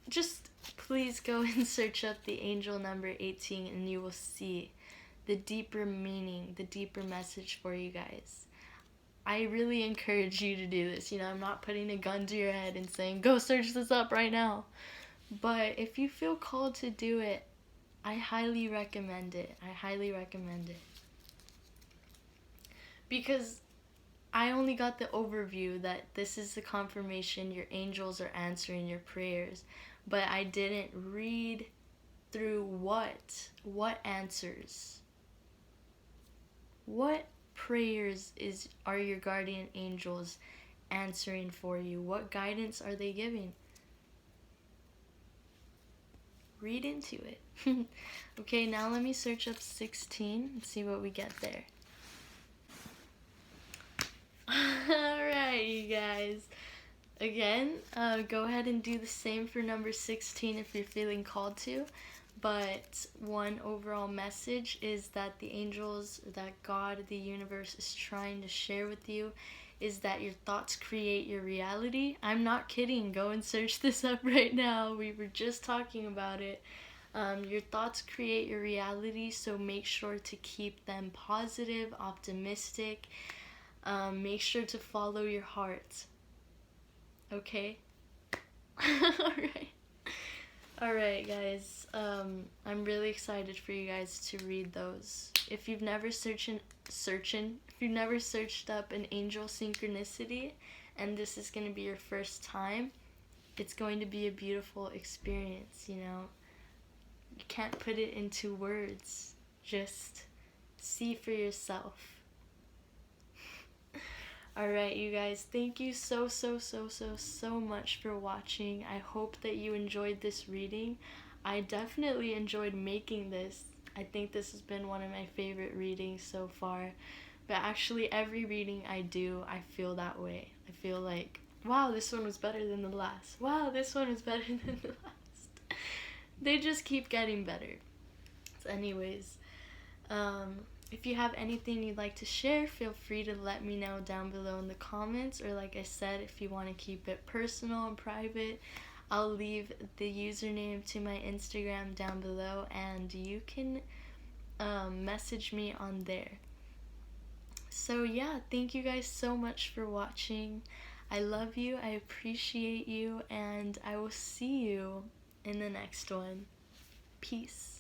just please go and search up the angel number 18 and you will see the deeper meaning, the deeper message for you guys. I really encourage you to do this. You know, I'm not putting a gun to your head and saying, go search this up right now. But if you feel called to do it, I highly recommend it. I highly recommend it. Because I only got the overview that this is the confirmation your angels are answering your prayers, but I didn't read through what answers. What prayers are your guardian angels answering for you? What guidance are they giving? Read into it. Okay, now let me search up 16 and see what we get there. Alright, you guys. Again, go ahead and do the same for number 16 if you're feeling called to. But one overall message is that the angels, that God, the universe is trying to share with you is that your thoughts create your reality. I'm not kidding. Go and search this up right now. We were just talking about it. Your thoughts create your reality, so make sure to keep them positive, optimistic. Make sure to follow your heart. Okay? Alright. Alright, guys. I'm really excited for you guys to read those. If you've never searched up an angel synchronicity, and this is going to be your first time, it's going to be a beautiful experience, you know? You can't put it into words. Just see for yourself. Alright, you guys, thank you so much for watching. I hope that you enjoyed this reading. I definitely enjoyed making this. I think this has been one of my favorite readings so far. But actually, every reading I do, I feel that way. I feel like, wow, this one was better than the last. Wow, this one was better than the last. They just keep getting better. So anyways, if you have anything you'd like to share, feel free to let me know down below in the comments. Or like I said, if you want to keep it personal and private, I'll leave the username to my Instagram down below, and you can message me on there. So yeah, thank you guys so much for watching. I love you, I appreciate you, and I will see you in the next one. Peace.